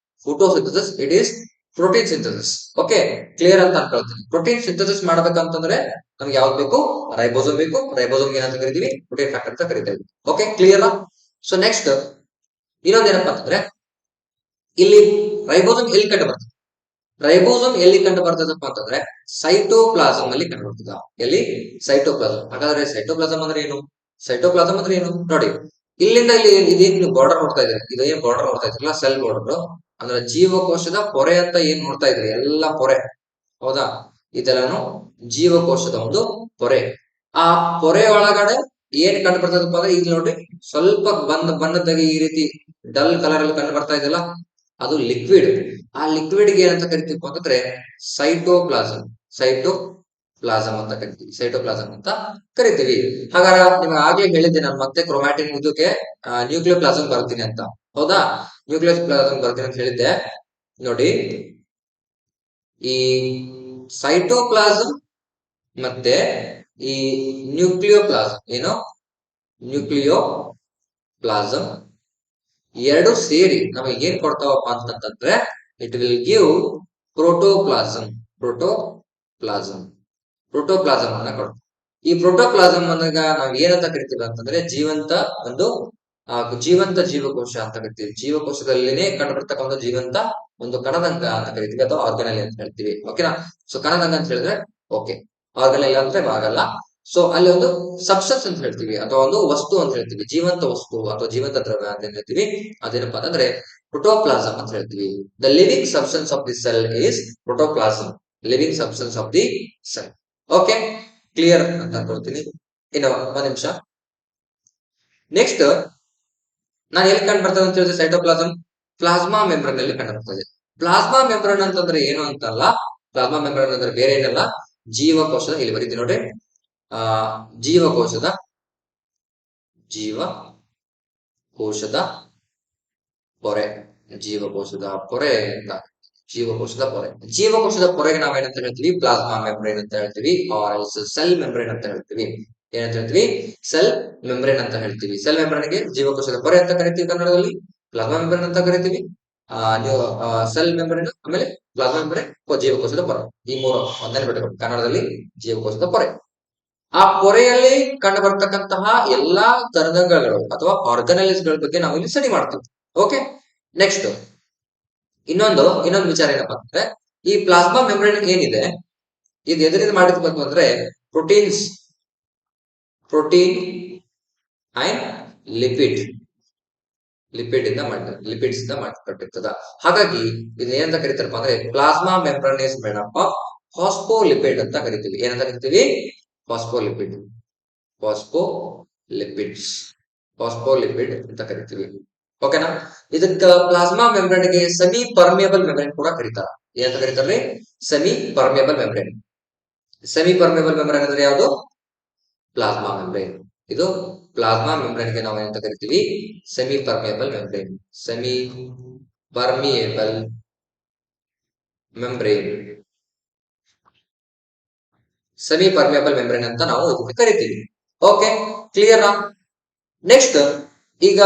photosynthesis, it is protein synthesis. Okay, clear ಅಂತ ಅನ್ಕೊಳ್ತೀನಿ. ಪ್ರೋಟೀನ್ ಸಿಂಥಸಿಸ್ ಮಾಡ್ಬೇಕಂತಂದ್ರೆ ನಮ್ಗೆ ಯಾವ್ದು ಬೇಕು? ರೈಬೋಸೋಮ್ ಬೇಕು. ರೈಬೋಸೋಮ್ ಏನಂತ ಕರಿತೀವಿ? ಪ್ರೋಟೀನ್ ಫ್ಯಾಕ್ಟರ್ ಅಂತ ಕರಿತೀವಿ. Okay, clear? ಸೊ ನೆಕ್ಸ್ಟ್ ಇನ್ನೊಂದೇನಪ್ಪ ಅಂತಂದ್ರೆ, ಇಲ್ಲಿ ರೈಬೋಸೋಮ್ ಎಲ್ಲಿ ಕಂಡು ಬರ್ತದೆ? ರೈಬೋಸೋಮ್ ಎಲ್ಲಿ ಕಂಡು ಬರ್ತದಪ್ಪ ಅಂತಂದ್ರೆ ಸೈಟೋಪ್ಲಾಸಮ್ ಅಲ್ಲಿ ಕಂಡು ಬರ್ತದ. ಎಲ್ಲಿ? ಸೈಟೋಪ್ಲಾಸಮ್. ಹಾಗಾದ್ರೆ ಸೈಟೋಪ್ಲಾಸಮ್ ಅಂದ್ರೆ ಏನು? ನೋಡಿ, ಇಲ್ಲಿಂದ ಇಲ್ಲಿ ಇದೇನ್ ನೀವು ಬಾರ್ಡರ್ ನೋಡ್ತಾ ಇದ್ರಿ, ಇದು ಏನ್ ಬಾರ್ಡರ್ ನೋಡ್ತಾ ಇದ್ರಲ್ಲ, ಸೆಲ್ ಬಾರ್ಡರ್ ಅಂದ್ರೆ ಜೀವಕೋಶದ ಪೊರೆ ಅಂತ ಏನ್ ನೋಡ್ತಾ ಇದ್ರಿ, ಎಲ್ಲ ಪೊರೆ, ಹೌದಾ? ಇದೆಲ್ಲಾನು ಜೀವಕೋಶದ ಒಂದು ಪೊರೆ. ಆ ಪೊರೆ ಒಳಗಡೆ ಏನ್ ಕಂಡು ಬರ್ತದಪ್ಪ ಅಂದ್ರೆ, ಈಗ ನೋಡ್ರಿ ಸ್ವಲ್ಪ ಬಣ್ಣದಾಗಿ ಈ ರೀತಿ ಡಲ್ ಕಲರ್ ಅಲ್ಲಿ ಕಂಡು ಬರ್ತಾ ಇದೆಯಲ್ಲ, ಅದು ಲಿಕ್ವಿಡ್. ಆ ಲಿಕ್ವಿಡ್ ಗೆ ಏನಂತ ಕರಿತೀವಿ ಅಂತಂದ್ರೆ ಸೈಟೋಪ್ಲಾಸಮ್ ಪ್ಲಾಸಮ್ ಅಂತ ಕರಿತೀವಿ, ಸೈಟೋಪ್ಲಾಸಮ್ ಅಂತ ಕರಿತೀವಿ. ಹಾಗಾದ್ರೆ ನಿಮ್ಗೆ ಆಗ್ಲೇ ಹೇಳಿದ್ದೆ ನಾನು ಮತ್ತೆ ಕ್ರೊಮ್ಯಾಟಿನ್ ಇದಕ್ಕೆ ನ್ಯೂಕ್ಲಿಯೋಪ್ಲಾಸಮ್ ಬರ್ತೀನಿ ಅಂತ. ಹೌದಾ, ನ್ಯೂಕ್ಲಿಯೋಪ್ಲಾಸಮ್ ಬರ್ತೀನಿ ಅಂತ ಹೇಳಿದ್ದೆ. ನೋಡಿ, ಈ ಸೈಟೋಪ್ಲಾಸಮ್ ಮತ್ತೆ ಈ ನ್ಯೂಕ್ಲಿಯೋಪ್ಲಾಸಮ್ ನ್ಯೂಕ್ಲಿಯೋಪ್ಲಾಸಮ್ ಎರಡು ಸೇರಿ ನಮಗೆ ಏನ್ ಕೊಡ್ತಾವಪ್ಪ ಅಂತಂದ್ರೆ it will give protoplasm protoplasm ಅನ್ನ ಕೊಡ್ತೀವಿ. ಈ ಪ್ರೋಟೋಪ್ಲಾಸಮ್ ಅನ್ನಾಗ ನಾವ್ ಏನಂತ ಕರಿತೀವಿ ಅಂತಂದ್ರೆ ಜೀವಂತ ಜೀವಕೋಶ ಅಂತ ಕರಿತೀವಿ. ಜೀವಕೋಶದಲ್ಲಿನೇ ಕಂಡುಬರ್ತಕ್ಕಂಥ ಜೀವಂತ ಒಂದು ಕಣದಂಗ ಅಂತ ಕರಿತೀವಿ, ಅಥವಾ ಆರ್ಗನಲ್ ಅಂತ ಹೇಳ್ತೀವಿ. ಓಕೆನಾ? ಸೊ ಕಣದಂಗ ಅಂತ ಹೇಳಿದ್ರೆ ಓಕೆ, ಆರ್ಗನಲ್ ಅಂದ್ರೆ ಆಗಲ್ಲ. ಸೊ ಅಲ್ಲಿ ಒಂದು ಸಬ್ಸ್ಟೆನ್ಸ್ ಅಂತ ಹೇಳ್ತೀವಿ, ಅಥವಾ ಒಂದು ವಸ್ತು ಅಂತ ಹೇಳ್ತೀವಿ, ಜೀವಂತ ವಸ್ತು ಅಥವಾ ಜೀವಂತ ದ್ರವ್ಯ ಅಂತ ಹೇಳ್ತೀವಿ. ಅದೇನಪ್ಪ ಅಂತಂದ್ರೆ ಪ್ರೋಟೋಪ್ಲಾಸಮ್ ಅಂತ ಹೇಳ್ತೀವಿ. The living substance of the cell is protoplasm, living substance of the cell. Okay, clear ಅಂತ ಅನ್ಕೊಳ್ತೀನಿ. ಇನ್ನು ಒಂದ್ ನಿಮಿಷ. ನೆಕ್ಸ್ಟ್ ನಾನು ಎಲ್ಲಿ ಕಂಡು ಬರ್ತದೆ ಅಂತ ಹೇಳಿದ್ರೆ ಸೈಟೋಪ್ಲಾಸಮ್ ಪ್ಲಾಸ್ಮಾ ಮೆಂಬ್ರೇನ್ ಅಲ್ಲಿ ಕಂಡು ಬರ್ತದೆ. ಪ್ಲಾಸ್ಮಾ ಮೆಂಬ್ರೇನ್ ಅಂತಂದ್ರೆ ಏನು ಅಂತಲ್ಲ, ಪ್ಲಾಸ್ಮಾ ಮೆಂಬ್ರೇನ್ ಅಂದ್ರೆ ಬೇರೆ ಏನಲ್ಲ, ಜೀವಕೋಶದ, ಇಲ್ಲಿ ಬರೀತೀನಿ ನೋಡಿ, ಜೀವಕೋಶದ ಪೊರೆ, ಜೀವಕೋಶದ ಪೊರೆ ಅಂತ, ಜೀವಕೋಶದ ಪೊರೆಗೆ ನಾವೇನಂತ ಹೇಳ್ತೀವಿ, ಪ್ಲಾಸ್ಮಾ ಮೆಂಬ್ರೇನ್ ಅಂತ ಹೇಳ್ತೀವಿ, ಆರ್ ಸೆಲ್ ಮೆಂಬ್ರೇನ್ ಅಂತ ಹೇಳ್ತೀವಿ. ಏನಂತ ಹೇಳ್ತೀವಿ? ಸೆಲ್ ಮೆಂಬ್ರೇನ್ ಅಂತ ಹೇಳ್ತೀವಿ. ಸೆಲ್ ಮೆಂಬ್ರೇನ್ಗೆ ಜೀವಕೋಶದ ಪೊರೆ ಅಂತ ಕರಿತೀವಿ ಕನ್ನಡದಲ್ಲಿ, ಪ್ಲಾಸ್ಮಾ ಮೆಂಬ್ರೇನ್ ಅಂತ ಕರಿತೀವಿ. ಸೆಲ್ ಮೆಂಬ್ರೇನ್, ಆಮೇಲೆ ಪ್ಲಾಸ್ಮಾ ಮೆಂಬ್ರೇನ್, ಜೀವಕೋಶದ ಪೊರೆ, ಈ ಮೂರು ಒಂದನೇ ಬಿಟ್ಟುಕೊಂಡು ಕನ್ನಡದಲ್ಲಿ ಜೀವಕೋಶದ ಪೊರೆ. ಆ ಪೊರೆಯಲ್ಲಿ ಕಂಡು ಬರ್ತಕ್ಕಂತಹ ಎಲ್ಲಾ ಕಣದಂಗಗಳು ಅಥವಾ ಆರ್ಗನೈಸ್ ಗಳ ಬಗ್ಗೆ ನಾವು ಇಲ್ಲಿ ಸ್ಟಡಿ ಮಾಡ್ತೀವಿ. ಓಕೆ, ನೆಕ್ಸ್ಟ್ ಇನ್ನೊಂದು ವಿಚಾರ ಏನಪ್ಪಾ ಅಂದ್ರೆ, ಈ ಪ್ಲಾಸ್ಮಾ ಮೆಂಬ್ರೇನ್ ಏನಿದೆ ಇದು ಎದರಿಂದ ಮಾಡಿರ್ಬೇಕು ಅಂದ್ರೆ ಪ್ರೋಟೀನ್ ಅಂಡ್ ಲಿಪಿಡ್ಸ್ ಇಂದ ಮಾಡಲ್ಪಟ್ಟಿರ್ತದ. ಹಾಗಾಗಿ ಇದು ಏನಂತ ಕರೀತಾರಪ್ಪ ಅಂದ್ರೆ plasma membrane is made up of phospholipid ಅಂತ ಕರಿತೀವಿ. ಏನಂತ ಕರಿತೀವಿ? ಫಾಸ್ಫೋಲಿಪಿಡ್ ಅಂತ ಕರಿತೀವಿ. ಓಕೆನಾ? ಇದಕ್ಕ ಪ್ಲಾಸ್ಮಾ ಮೆಂಬ್ರೇನ್ ಗೆ ಸೆಮಿ ಪರ್ಮಿಯಬಲ್ ಮೆಂಬ್ರೇನ್ ಕೂಡ ಕರೀತಾರ. ಏನಂತ ಕರೀತಾರ್ರಿ? ಸೆಮಿ ಪರ್ಮಿಯಬಲ್ ಮೆಂಬ್ರೇನ್ ಅಂದ್ರೆ ಯಾವುದು? Plasma membrane. ಇದು ಪ್ಲಾಸ್ಮಾ ಮೆಂಬ್ರೇನ್ ಗೆ ನಾವು ಏನಂತ ಕರಿತೀವಿ? ಸೆಮಿ ಪರ್ಮಿಯಬಲ್ ಮೆಂಬ್ರೇನ್ ಅಂತ ನಾವು ಇದಕ್ಕೆ ಕರಿತೀವಿ. Okay, clear? ನೆಕ್ಸ್ಟ್ ಈಗ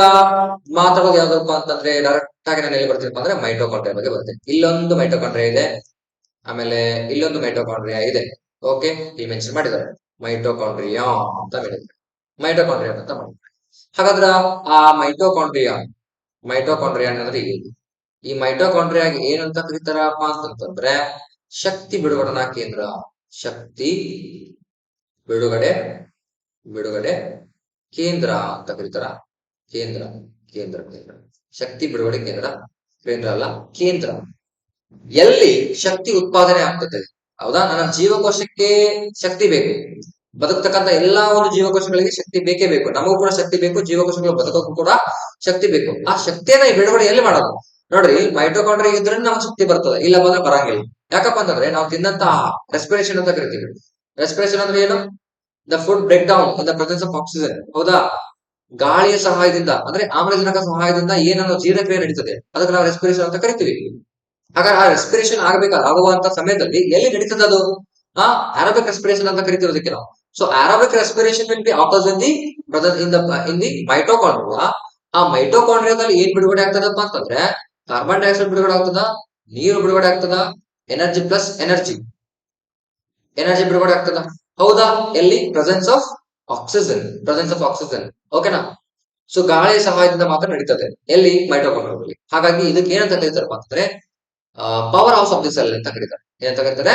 ಮಾತಾಡೋದು ಯಾವ್ದಪ್ಪ ಅಂತಂದ್ರೆ ಡೈರೆಕ್ಟ್ ಆಗಿ ನಾನು ಎಲ್ಲಿ ಬರ್ತೀನಪ್ಪ ಅಂದ್ರೆ ಮೈಟೋಕಾಂಡ್ರಿಯಾ ಬಗ್ಗೆ ಬರ್ತೇನೆ. ಇಲ್ಲೊಂದು ಮೈಟೋಕಾಂಡ್ರಿಯಾ ಇದೆ, ಆಮೇಲೆ ಇಲ್ಲೊಂದು ಮೈಟೋಕಾಂಡ್ರಿಯಾ ಇದೆ. ಓಕೆ, ಇಲ್ಲಿ ಮೆನ್ಷನ್ ಮಾಡಿದ್ದಾರೆ ಮೈಟೋಕಾಂಡ್ರಿಯಾ ಅಂತ ಹೇಳಿದ್ರೆ, ಮೈಟೋಕಾಂಡ್ರಿಯಾ ಅಂತ ಮಾಡಿದ್ದಾರೆ. ಹಾಗಾದ್ರ ಆ ಮೈಟೋಕಾಂಡ್ರಿಯಾ ಅನ್ನೋದ್ರೆ ಏನು? ಈ ಮೈಟೋಕಾಂಡ್ರಿಯಾ ಏನಂತ ಕರೀತಾರಪ್ಪ ಅಂತಂದ್ರೆ ಶಕ್ತಿ ಬಿಡುಗಡನಾ ಕೇಂದ್ರ, ಶಕ್ತಿ ಬಿಡುಗಡೆ ಕೇಂದ್ರ ಅಂತ ಕರೀತಾರ. ಕೇಂದ್ರ ಶಕ್ತಿ ಬಿಡುಗಡೆ ಕೇಂದ್ರ ಅಲ್ಲ, ಕೇಂದ್ರ. ಎಲ್ಲಿ ಶಕ್ತಿ ಉತ್ಪಾದನೆ ಆಗ್ತದೆ, ಹೌದಾ? ನನ್ನ ಜೀವಕೋಶಕ್ಕೆ ಶಕ್ತಿ ಬೇಕು, ಬದುಕ್ತಕ್ಕಂಥ ಎಲ್ಲಾ ಒಂದು ಜೀವಕೋಶಗಳಿಗೆ ಶಕ್ತಿ ಬೇಕೇ ಬೇಕು. ನಮಗೂ ಕೂಡ ಶಕ್ತಿ ಬೇಕು, ಜೀವಕೋಶಗಳು ಬದುಕೋಕ್ಕೂ ಕೂಡ ಶಕ್ತಿ ಬೇಕು. ಆ ಶಕ್ತಿಯನ್ನ ಬಿಡುಗಡೆ ಎಲ್ಲಿ ಮಾಡೋದು? ನೋಡ್ರಿ, ಮೈಟೋಕಾಂಡ್ರಿಯಾ ಇದ್ರೆ ನಮ್ಗೆ ಶಕ್ತಿ ಬರ್ತದೆ, ಇಲ್ಲ ಬಂದ್ರೆ ಬರಂಗಿಲ್ಲ. ಯಾಕಪ್ಪ ಅಂತಂದ್ರೆ ನಾವು ತಿನ್ನಂತ ರೆಸ್ಪಿರೇಷನ್ ಅಂತ ಕರಿತೀವಿ. ರೆಸ್ಪಿರೇಷನ್ ಅಂದ್ರೆ ಏನು? The food break down in the presence of oxygen. ಹೌದಾ? ಗಾಳಿಯ ಸಹಾಯದಿಂದ ಅಂದ್ರೆ ಆಮ್ಲಜನಕ ಸಹಾಯದಿಂದ ಏನನ್ನು ಜೀರ್ಣಕ್ರಿಯೆ ನಡೀತದೆ, ಅದಕ್ಕೆ ನಾವು ರೆಸ್ಪಿರೇಷನ್ ಅಂತ ಕರಿತೀವಿ. ಹಾಗಾದ್ರೆ ಆ ರೆಸ್ಪಿರೇಷನ್ ಆಗುವಂತ ಸಮಯದಲ್ಲಿ ಎಲ್ಲಿ ನಡೀತದೆ ಅದು? ಅರೋಬಿಕ್ ರೆಸ್ಪಿರೇಷನ್ ಅಂತ ಕರಿತಿರೋದಕ್ಕೆ ನಾವು. So aerobic respiration will be occurs in the mitochondria. ಆ ಮೈಟೋಕಾಂಡ್ರಿಯಾದಲ್ಲಿ ಏನ್ ಬಿಡುಗಡೆ ಆಗ್ತದಪ್ಪ ಅಂತಂದ್ರೆ ಕಾರ್ಬನ್ ಡೈಆಕ್ಸೈಡ್ ಬಿಡುಗಡೆ ಆಗ್ತದ, ನೀರು ಬಿಡುಗಡೆ ಆಗ್ತದ, ಎನರ್ಜಿ ಪ್ಲಸ್ ಎನರ್ಜಿ ಬಿಡುಗಡೆ ಆಗ್ತದ. ಹೌದಾ? ಎಲ್ಲಿ? Presence of oxygen. ಓಕೆನಾ? ಸೊ ಗಾಳಿಯ ಸಹಾಯದಿಂದ ಮಾತ್ರ ನಡೀತದೆ, ಎಲ್ಲಿ? ಮೈಟೋಕಾಂಡ್ರಿಯಾದಲ್ಲಿ. ಹಾಗಾಗಿ ಇದಕ್ಕೆ ಏನಂತ ಕರೀತಾರಪ್ಪ ಅಂತಂದ್ರೆ power house of the cell ಅಂತ ಕರೀತಾರೆ. ಏನಂತ ಕರೀತಾರೆ?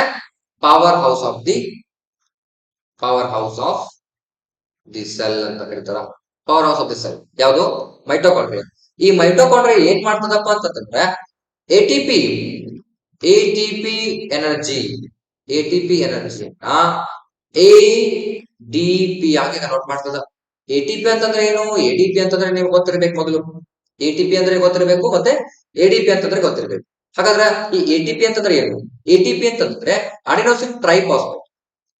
Power house of the cell ಅಂತ ಕರೀತಾರ. Power house of the cell ಯಾವುದು? ಮೈಟೋಕಾಂಡ್ರಿಯಾ. ಈ ಮೈಟೋಕಾಂಡ್ರಿಯಾ ಏನ್ ಮಾಡ್ತದಪ್ಪ ಅಂತಂದ್ರೆ ಎಟಿಪಿ ಎನರ್ಜಿ ಎಡಿಪಿ ಆಗಿ ಕನ್ವರ್ಟ್ ಮಾಡ್ತದ. ಎಟಿಪಿ ಅಂತಂದ್ರೆ ಏನು? ಎಡಿಪಿ ಅಂತಂದ್ರೆ ನಿಮ್ಗೆ ಗೊತ್ತಿರ್ಬೇಕು. ಮೊದಲು ಎಟಿಪಿ ಅಂದ್ರೆ ಗೊತ್ತಿರ್ಬೇಕು, ಮತ್ತೆ ಎಡಿಪಿ ಅಂತಂದ್ರೆ ಗೊತ್ತಿರ್ಬೇಕು. ಹಾಗಾದ್ರೆ ಈ ಎಟಿಪಿ ಅಂತಂದ್ರೆ ಏನು? ಎಟಿಪಿ ಅಂತಂದ್ರೆ ಅಡಿನೋಸಿನ್ ಟ್ರೈಫಾಸ್ಫೇಟ್.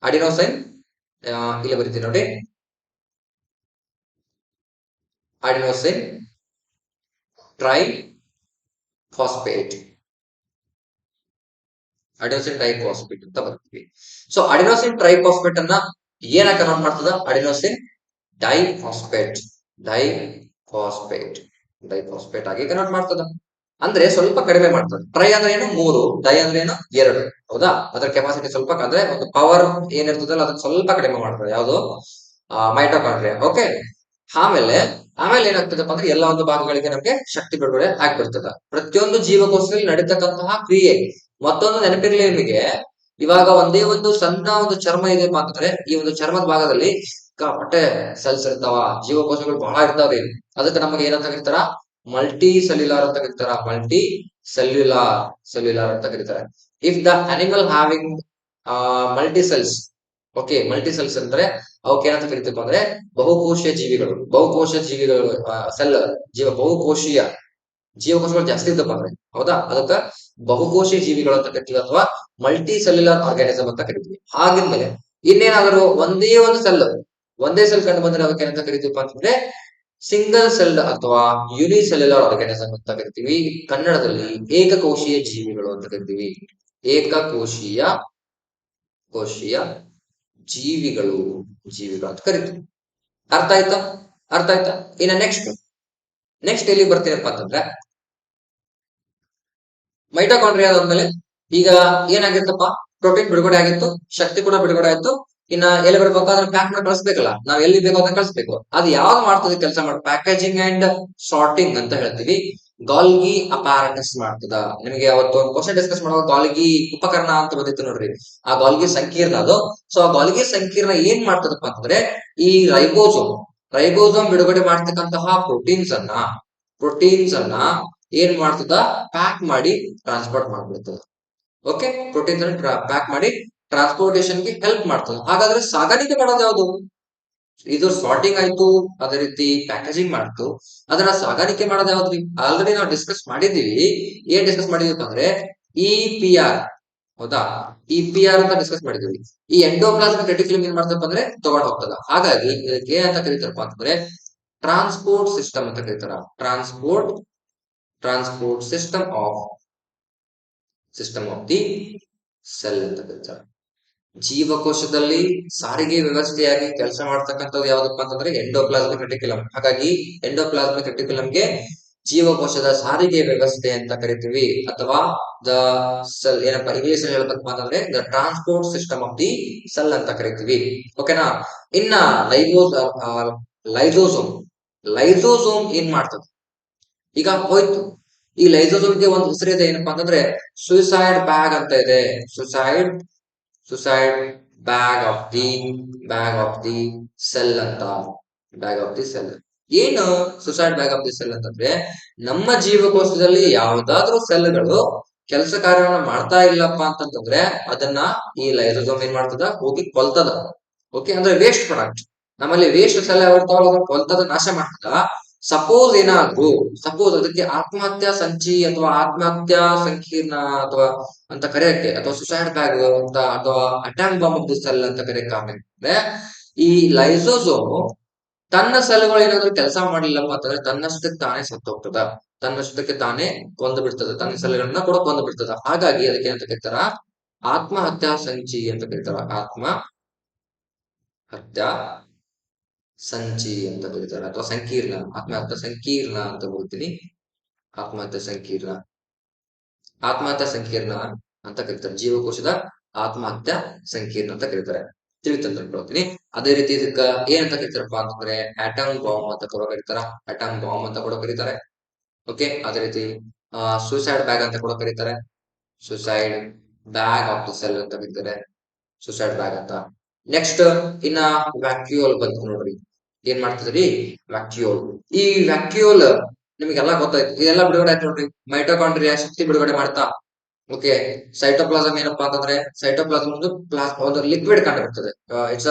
ಅಡಿನೋಸೈನ್ ಇಲ್ಲಿ ಬರೀತೀನಿ ನೋಡಿ, adenosine try phosphate, adenosine triphosphate ಅಂತ ಬರ್ತೀವಿ. ಸೊ ಅಡಿನೋಸಿನ್ ಟ್ರೈಫಾಸ್ಫೇಟ್ ಅನ್ನ ಏನ ಕನ್ವರ್ಟ್ ಮಾಡ್ತದ, ಅಡಿನೋಸಿನ್ ಡೈಫಾಸ್ಫೇಟ್, ಡೈಫಾಸ್ಫೇಟ್ ಡೈಫಾಸ್ಫೇಟ್ ಆಗಿ ಕನ್ವರ್ಟ್ ಮಾಡ್ತದ. ಅಂದ್ರೆ ಸ್ವಲ್ಪ ಕಡಿಮೆ ಮಾಡ್ತದೆ. ಟ್ರೈ ಅಂದ್ರೆ ಏನು 3, ಡೈ ಅಂದ್ರೆ ಏನು 2, ಹೌದಾ? ಅದರ ಕೆಪಾಸಿಟಿ ಸ್ವಲ್ಪ, ಅಂದ್ರೆ ಒಂದು ಪವರ್ ಏನಿರ್ತದಲ್ಲ ಅದನ್ನ ಸ್ವಲ್ಪ ಕಡಿಮೆ ಮಾಡ್ತದೆ. ಯಾವುದು? ಮೈಟೋಕಾಂಡ್ರಿಯಾ. ಓಕೆ, ಆಮೇಲೆ ಆಮೇಲೆ ಏನಾಗ್ತದಪ್ಪ ಅಂದ್ರೆ ಎಲ್ಲ ಒಂದು ಭಾಗಗಳಿಗೆ ನಮಗೆ ಶಕ್ತಿ ಬಿಡುಗಡೆ ಆಗ್ಬಿಡ್ತದ. ಪ್ರತಿಯೊಂದು ಜೀವಕೋಶದಲ್ಲಿ ನಡೀತಕ್ಕಂತಹ ಕ್ರಿಯೆ. ಮತ್ತೊಂದು ನೆನಪಿರ್ಲಿ ನಿಮಗೆ, ಇವಾಗ ಒಂದೇ ಒಂದು ಸಣ್ಣ ಒಂದು ಚರ್ಮ ಇದೆ ಅಂತಂದ್ರೆ ಈ ಒಂದು ಚರ್ಮದ ಭಾಗದಲ್ಲಿ ಸಿಕ್ಕಾಪಟ್ಟೆ ಸೆಲ್ಸ್ ಇರ್ತಾವ, ಜೀವಕೋಶಗಳು ಬಹಳ ಇರ್ತಾವ್ರಿ. ಅದಕ್ಕೆ ನಮಗೆ ಏನಂತ ಕರೀತಾರ, ಮಲ್ಟಿ ಸೆಲ್ಯುಲಾರ್ ಅಂತ ಕರೀತಾರ, ಮಲ್ಟಿ ಸೆಲ್ಯುಲಾರ್ ಅಂತ ಕರೀತಾರೆ. If the animal having multi cells, okay, multi cells ಅಂದ್ರೆ ಅವಕ್ಕೆ ಏನಂತ ಕರಿತೀವಿ ಅಂದ್ರೆ ಬಹುಕೋಶೀಯ ಜೀವಿಗಳು. ಸೆಲ್ ಬಹುಕೋಶೀಯ ಜೀವಕೋಶಗಳು ಜಾಸ್ತಿ ಇದ್ದಪ್ಪ ಅಂದ್ರೆ, ಹೌದಾ? ಅದಕ್ಕ ಬಹುಕೋಶೀಯ ಜೀವಿಗಳು ಅಂತ ಕರಿತೀವಿ, ಅಥವಾ ಮಲ್ಟಿ ಸೆಲ್ಯುಲಾರ್ ಆರ್ಗ್ಯಾನಿಸಮ್ ಅಂತ ಕರಿತೀವಿ. ಹಾಗಿದ್ಮೇಲೆ ಇನ್ನೇನಾದರೂ ಒಂದೇ ಸೆಲ್ ಕಂಡು ಬಂದ್ರೆ ಅದಕ್ಕೆ ಏನಂತ ಕರಿತೀವಿ ಅಂತಂದ್ರೆ ಸಿಂಗಲ್ ಸೆಲ್ಡ್ ಅಥವಾ ಯುನಿಸೆಲ್ಯುಲಾರ್ ಆರ್ಗ್ಯಾನಿಸಮ್ ಅಂತ ಕರಿತೀವಿ. ಕನ್ನಡದಲ್ಲಿ ಏಕಕೋಶೀಯ ಜೀವಿಗಳು ಅಂತ ಕರಿತೀವಿ. ಏಕಕೋಶೀಯ ಜೀವಿಗಳು ಅಂತ ಕರಿತೀವಿ. ಅರ್ಥ ಆಯ್ತಾ? ಇನ್ನ ನೆಕ್ಸ್ಟ್ ಎಲ್ಲಿ ಬರ್ತೀನಪ್ಪ ಅಂತಂದ್ರೆ ಮೈಟೋಕಾಂಡ್ರಿಯಾ ಆದ್ಮೇಲೆ ಈಗ ಏನಾಗಿತ್ತಪ್ಪ, ಪ್ರೋಟೀನ್ ಬಿಡುಗಡೆ ಆಗಿತ್ತು, ಶಕ್ತಿ ಕೂಡ ಬಿಡುಗಡೆ ಆಯ್ತು. ಇನ್ನ ಎಲ್ಲಿ ಬರ್ಬೇಕಾದ್ರೆ ಪ್ಯಾಕ್ ಮಾಡಿ ಕಳಿಸ್ಬೇಕಲ್ಲ, ನಾವ್ ಎಲ್ಲಿ ಬೇಕೋ ಅದನ್ನ ಕಳಿಸ್ಬೇಕು. ಅದು ಯಾವ್ದು ಮಾಡ್ತದೆ ಕೆಲಸ ಮಾಡಿ, ಪ್ಯಾಕೇಜಿಂಗ್ ಅಂಡ್ ಸಾರ್ಟಿಂಗ್ ಅಂತ ಹೇಳ್ತೀವಿ. ಗಾಲ್ಗಿ ಅಪಾರಟಸ್ ಮಾಡ್ತದ. ನಿಮಗೆ ಅವತ್ತು ಒಂದು ಕ್ವಶನ್ ಡಿಸ್ಕಸ್ ಮಾಡುವಾಗ ಗಾಲ್ಗಿ ಉಪಕರಣ ಅಂತ ಬಂದಿತ್ತು ನೋಡ್ರಿ, ಆ ಗಾಲ್ಗಿ ಸಂಕೀರ್ಣ ಅದು. ಸೊ ಆ ಗಾಲ್ಗಿ ಸಂಕೀರ್ಣ ಏನ್ ಮಾಡ್ತದಪ್ಪ ಅಂತಂದ್ರೆ ಈ ರೈಬೋಸೋಮ್ ಬಿಡುಗಡೆ ಮಾಡ್ತಕ್ಕಂತಹ ಪ್ರೋಟೀನ್ಸ್ ಅನ್ನ ಏನ್ ಮಾಡ್ತದ, ಪ್ಯಾಕ್ ಮಾಡಿ ಟ್ರಾನ್ಸ್ಪೋರ್ಟ್ ಮಾಡ್ಬಿಡ್ತದ. ಓಕೆ, ಪ್ರೋಟೀನ್ಸ್ ಅನ್ನ ಪ್ಯಾಕ್ ಮಾಡಿ ಟ್ರಾನ್ಸ್ಪೋರ್ಟೇಶನ್ ಗೆ ಹೆಲ್ಪ್ ಮಾಡ್ತದೆ. ಹಾಗಾದ್ರೆ ಸಾಗಾಣಿಕೆ ಮಾಡೋದು ಯಾವುದು? ಇದು ಸಾರ್ಟಿಂಗ್ ಆಯ್ತು, ಅದೇ ರೀತಿ ಪ್ಯಾಕೇಜಿಂಗ್ ಮಾಡ್ತು, ಅದನ್ನ ಸಾಗಾಣಿಕೆ ಮಾಡೋದು ಯಾವ್ದ್ರಿ? ಆಲ್ರೆಡಿ ನಾವು ಡಿಸ್ಕಸ್ ಮಾಡಿದೀವಿ. ಏನ್ ಡಿಸ್ಕಸ್ ಮಾಡಿದೀವಿ ಅಂದ್ರೆ EPR, ಹೌದಾ? EPR ಅಂತ ಡಿಸ್ಕಸ್ ಮಾಡಿದೀವಿ. ಈ ಎಂಡೋಪ್ಲಾಸ್ಮಿಕ್ ರೆಟಿಕ್ಯುಲಮ್ ಏನ್ ಮಾಡ್ತಪ್ಪ ಅಂದ್ರೆ ತಗೊಂಡ್ ಹೋಗ್ತದ. ಹಾಗಾಗಿ ಇದಕ್ಕೆ ಏನಂತ ಕರೀತಾರಪ್ಪ ಅಂತಂದ್ರೆ ಟ್ರಾನ್ಸ್ಪೋರ್ಟ್ ಸಿಸ್ಟಮ್ ಅಂತ ಕರೀತಾರ. Transport system of the cell ಅಂತ ಕರೀತಾರೆ. ಜೀವಕೋಶದಲ್ಲಿ ಸಾರಿಗೆ ವ್ಯವಸ್ಥೆಯಾಗಿ ಕೆಲಸ ಮಾಡ್ತಕ್ಕಂಥದ್ದು ಯಾವ್ದಪ್ಪ ಅಂತಂದ್ರೆ ಎಂಡೋಪ್ಲಾಸ್ಮಿಕ್ ರೆಟಿಕ್ಯುಲಮ್. ಹಾಗಾಗಿ ಎಂಡೋಪ್ಲಾಸ್ಮಿಕ್ ರೆಟಿಕ್ಯುಲಮ್ಗೆ ಜೀವಕೋಶದ ಸಾರಿಗೆ ವ್ಯವಸ್ಥೆ ಅಂತ ಕರಿತೀವಿ, ಅಥವಾ ದ ಸೆಲ್, ಏನಪ್ಪಾ ಇಂಗ್ಲಿಷ್ ಹೇಳ್ಬೇಕಪ್ಪ ಅಂತಂದ್ರೆ the transport system of the cell ಅಂತ ಕರಿತೀವಿ. ಓಕೆನಾ? ಇನ್ನ ಲೈಸೋಸೋಮ್ ಏನ್ ಮಾಡ್ತದೆ? ಈಗ ಹೋಯ್ತು, ಈ ಲೈಸೋಸೋಮ್ಗೆ ಒಂದು ಹೆಸರು ಇದೆ, ಏನಪ್ಪಾ ಅಂತಂದ್ರೆ ಸುಸೈಡ್ ಬ್ಯಾಗ್ ಅಂತ ಇದೆ. Suicide bag of the cell ಅಂತ. ಏನು suicide bag of the cell ಅಂತಂದ್ರೆ ನಮ್ಮ ಜೀವಕೋಶದಲ್ಲಿ ಯಾವ್ದಾದ್ರು ಸೆಲ್ಗಳು ಕೆಲಸ ಕಾರ್ಯವನ್ನು ಮಾಡ್ತಾ ಇಲ್ಲಪ್ಪ ಅಂತಂದ್ರೆ ಅದನ್ನ ಈ ಲೈಸೋಸೋಮ್ ಏನ್ ಮಾಡ್ತದ, ಹೋಗಿ ಕೊಲ್ತದ. ಓಕೆ, ಅಂದ್ರೆ ವೇಸ್ಟ್ ಪ್ರಾಡಕ್ಟ್. ನಮ್ಮಲ್ಲಿ ವೇಸ್ಟ್ ಸೆಲ್ ಯಾವ್ತಾವ ಕೊಲ್ತದ, ನಾಶ ಮಾಡ್ತದ. ಸಪೋಸ್ ಅದಕ್ಕೆ ಆತ್ಮಹತ್ಯಾ ಸಂಚಿ ಅಥವಾ ಆತ್ಮಹತ್ಯಾ ಸಂಕೀರ್ಣ ಅಥವಾ ಅಂತ ಕರೆಯಕ್ಕೆ, ಅಥವಾ ಸುಸೈಡ್ ಬ್ಯಾಗ್ ಅಂತ, ಅಥವಾ attack bomb of the cell ಅಂತ ಕರೆಯಕ್ಕೆ ಆಮೇಲೆ ಈ ಲೈಸೋಸೋಮ್ ತನ್ನ ಸೆಲ್ಗಳು ಏನಾದ್ರು ಕೆಲಸ ಮಾಡಲಿಲ್ಲಪ್ಪ ಅಂತಂದ್ರೆ ತನ್ನಷ್ಟಕ್ಕೆ ತಾನೇ ಸತ್ತೋಗ್ತದ, ತನ್ನಷ್ಟಕ್ಕೆ ತಾನೇ ಕೊಂದು ಬಿಡ್ತದ, ತನ್ನ ಸೆಲ್ಗಳನ್ನ ಕೂಡ ಕೊಂದು ಬಿಡ್ತದ. ಹಾಗಾಗಿ ಅದಕ್ಕೆ ಏನಂತ ಕರೀತಾರ, ಆತ್ಮಹತ್ಯಾ ಸಂಚಿ ಅಂತ ಕರೀತಾರ. ಆತ್ಮಹತ್ಯಾ ಸಂಚಿ ಅಂತ ಕರೀತಾರೆ, ಅಥವಾ ಸಂಕೀರ್ಣ, ಆತ್ಮಹತ್ಯಾ ಸಂಕೀರ್ಣ ಅಂತ ಹೇಳ್ತೀನಿ. ಆತ್ಮಹತ್ಯಾ ಸಂಕೀರ್ಣ ಅಂತ ಕರೀತಾರೆ. ಜೀವಕೋಶದ ಆತ್ಮಹತ್ಯಾ ಸಂಕೀರ್ಣ ಅಂತ ಕರೀತಾರೆ. ತಿಳಿತಂತ ಹೇಳ್ತೀನಿ. ಅದೇ ರೀತಿ ಇದಕ್ಕ ಏನಂತ ಕರೀತಾರಪ್ಪ ಅಂತಂದ್ರೆ ಆಟಮ್ ಬಾಂಬ್ ಅಂತ ಕೂಡ ಕರೀತಾರೆ. ಓಕೆ, ಅದೇ ರೀತಿ ಸೂಸೈಡ್ ಬ್ಯಾಗ್ ಅಂತ ಕೂಡ ಕರೀತಾರೆ. Suicide bag of the cell ಅಂತ ಕರೀತಾರೆ, ಸುಸೈಡ್ ಬ್ಯಾಗ್ ಅಂತ. ನೆಕ್ಸ್ಟ್ ಇನ್ನ ವ್ಯಾಕ್ಯೂಲ್ ಬಂತು ನೋಡ್ರಿ. ಏನ್ ಮಾಡ್ತಿದ್ರಿ? ವ್ಯಾಕ್ಯೂಲ್. ಈ ವ್ಯಾಕ್ಯೂಲ್ ನಿಮಗೆಲ್ಲ ಗೊತ್ತಾಯ್ತು, ಇದೆಲ್ಲ ಬಿಡುಗಡೆ ಆಯ್ತು ನೋಡ್ರಿ. ಮೈಟೋಕಾಂಡ್ರಿಯಾ ಶಕ್ತಿ ಬಿಡುಗಡೆ ಮಾಡ್ತಾ. ಓಕೆ, ಸೈಟೋಪ್ಲಾಸಮ್ ಏನಪ್ಪಾ ಅಂತಂದ್ರೆ ಸೈಟೋಪ್ಲಾಸಮ್ ಒಂದು ಲಿಕ್ವಿಡ್ ಕಂಡು ಬರ್ತದೆ. ಇಟ್ಸ್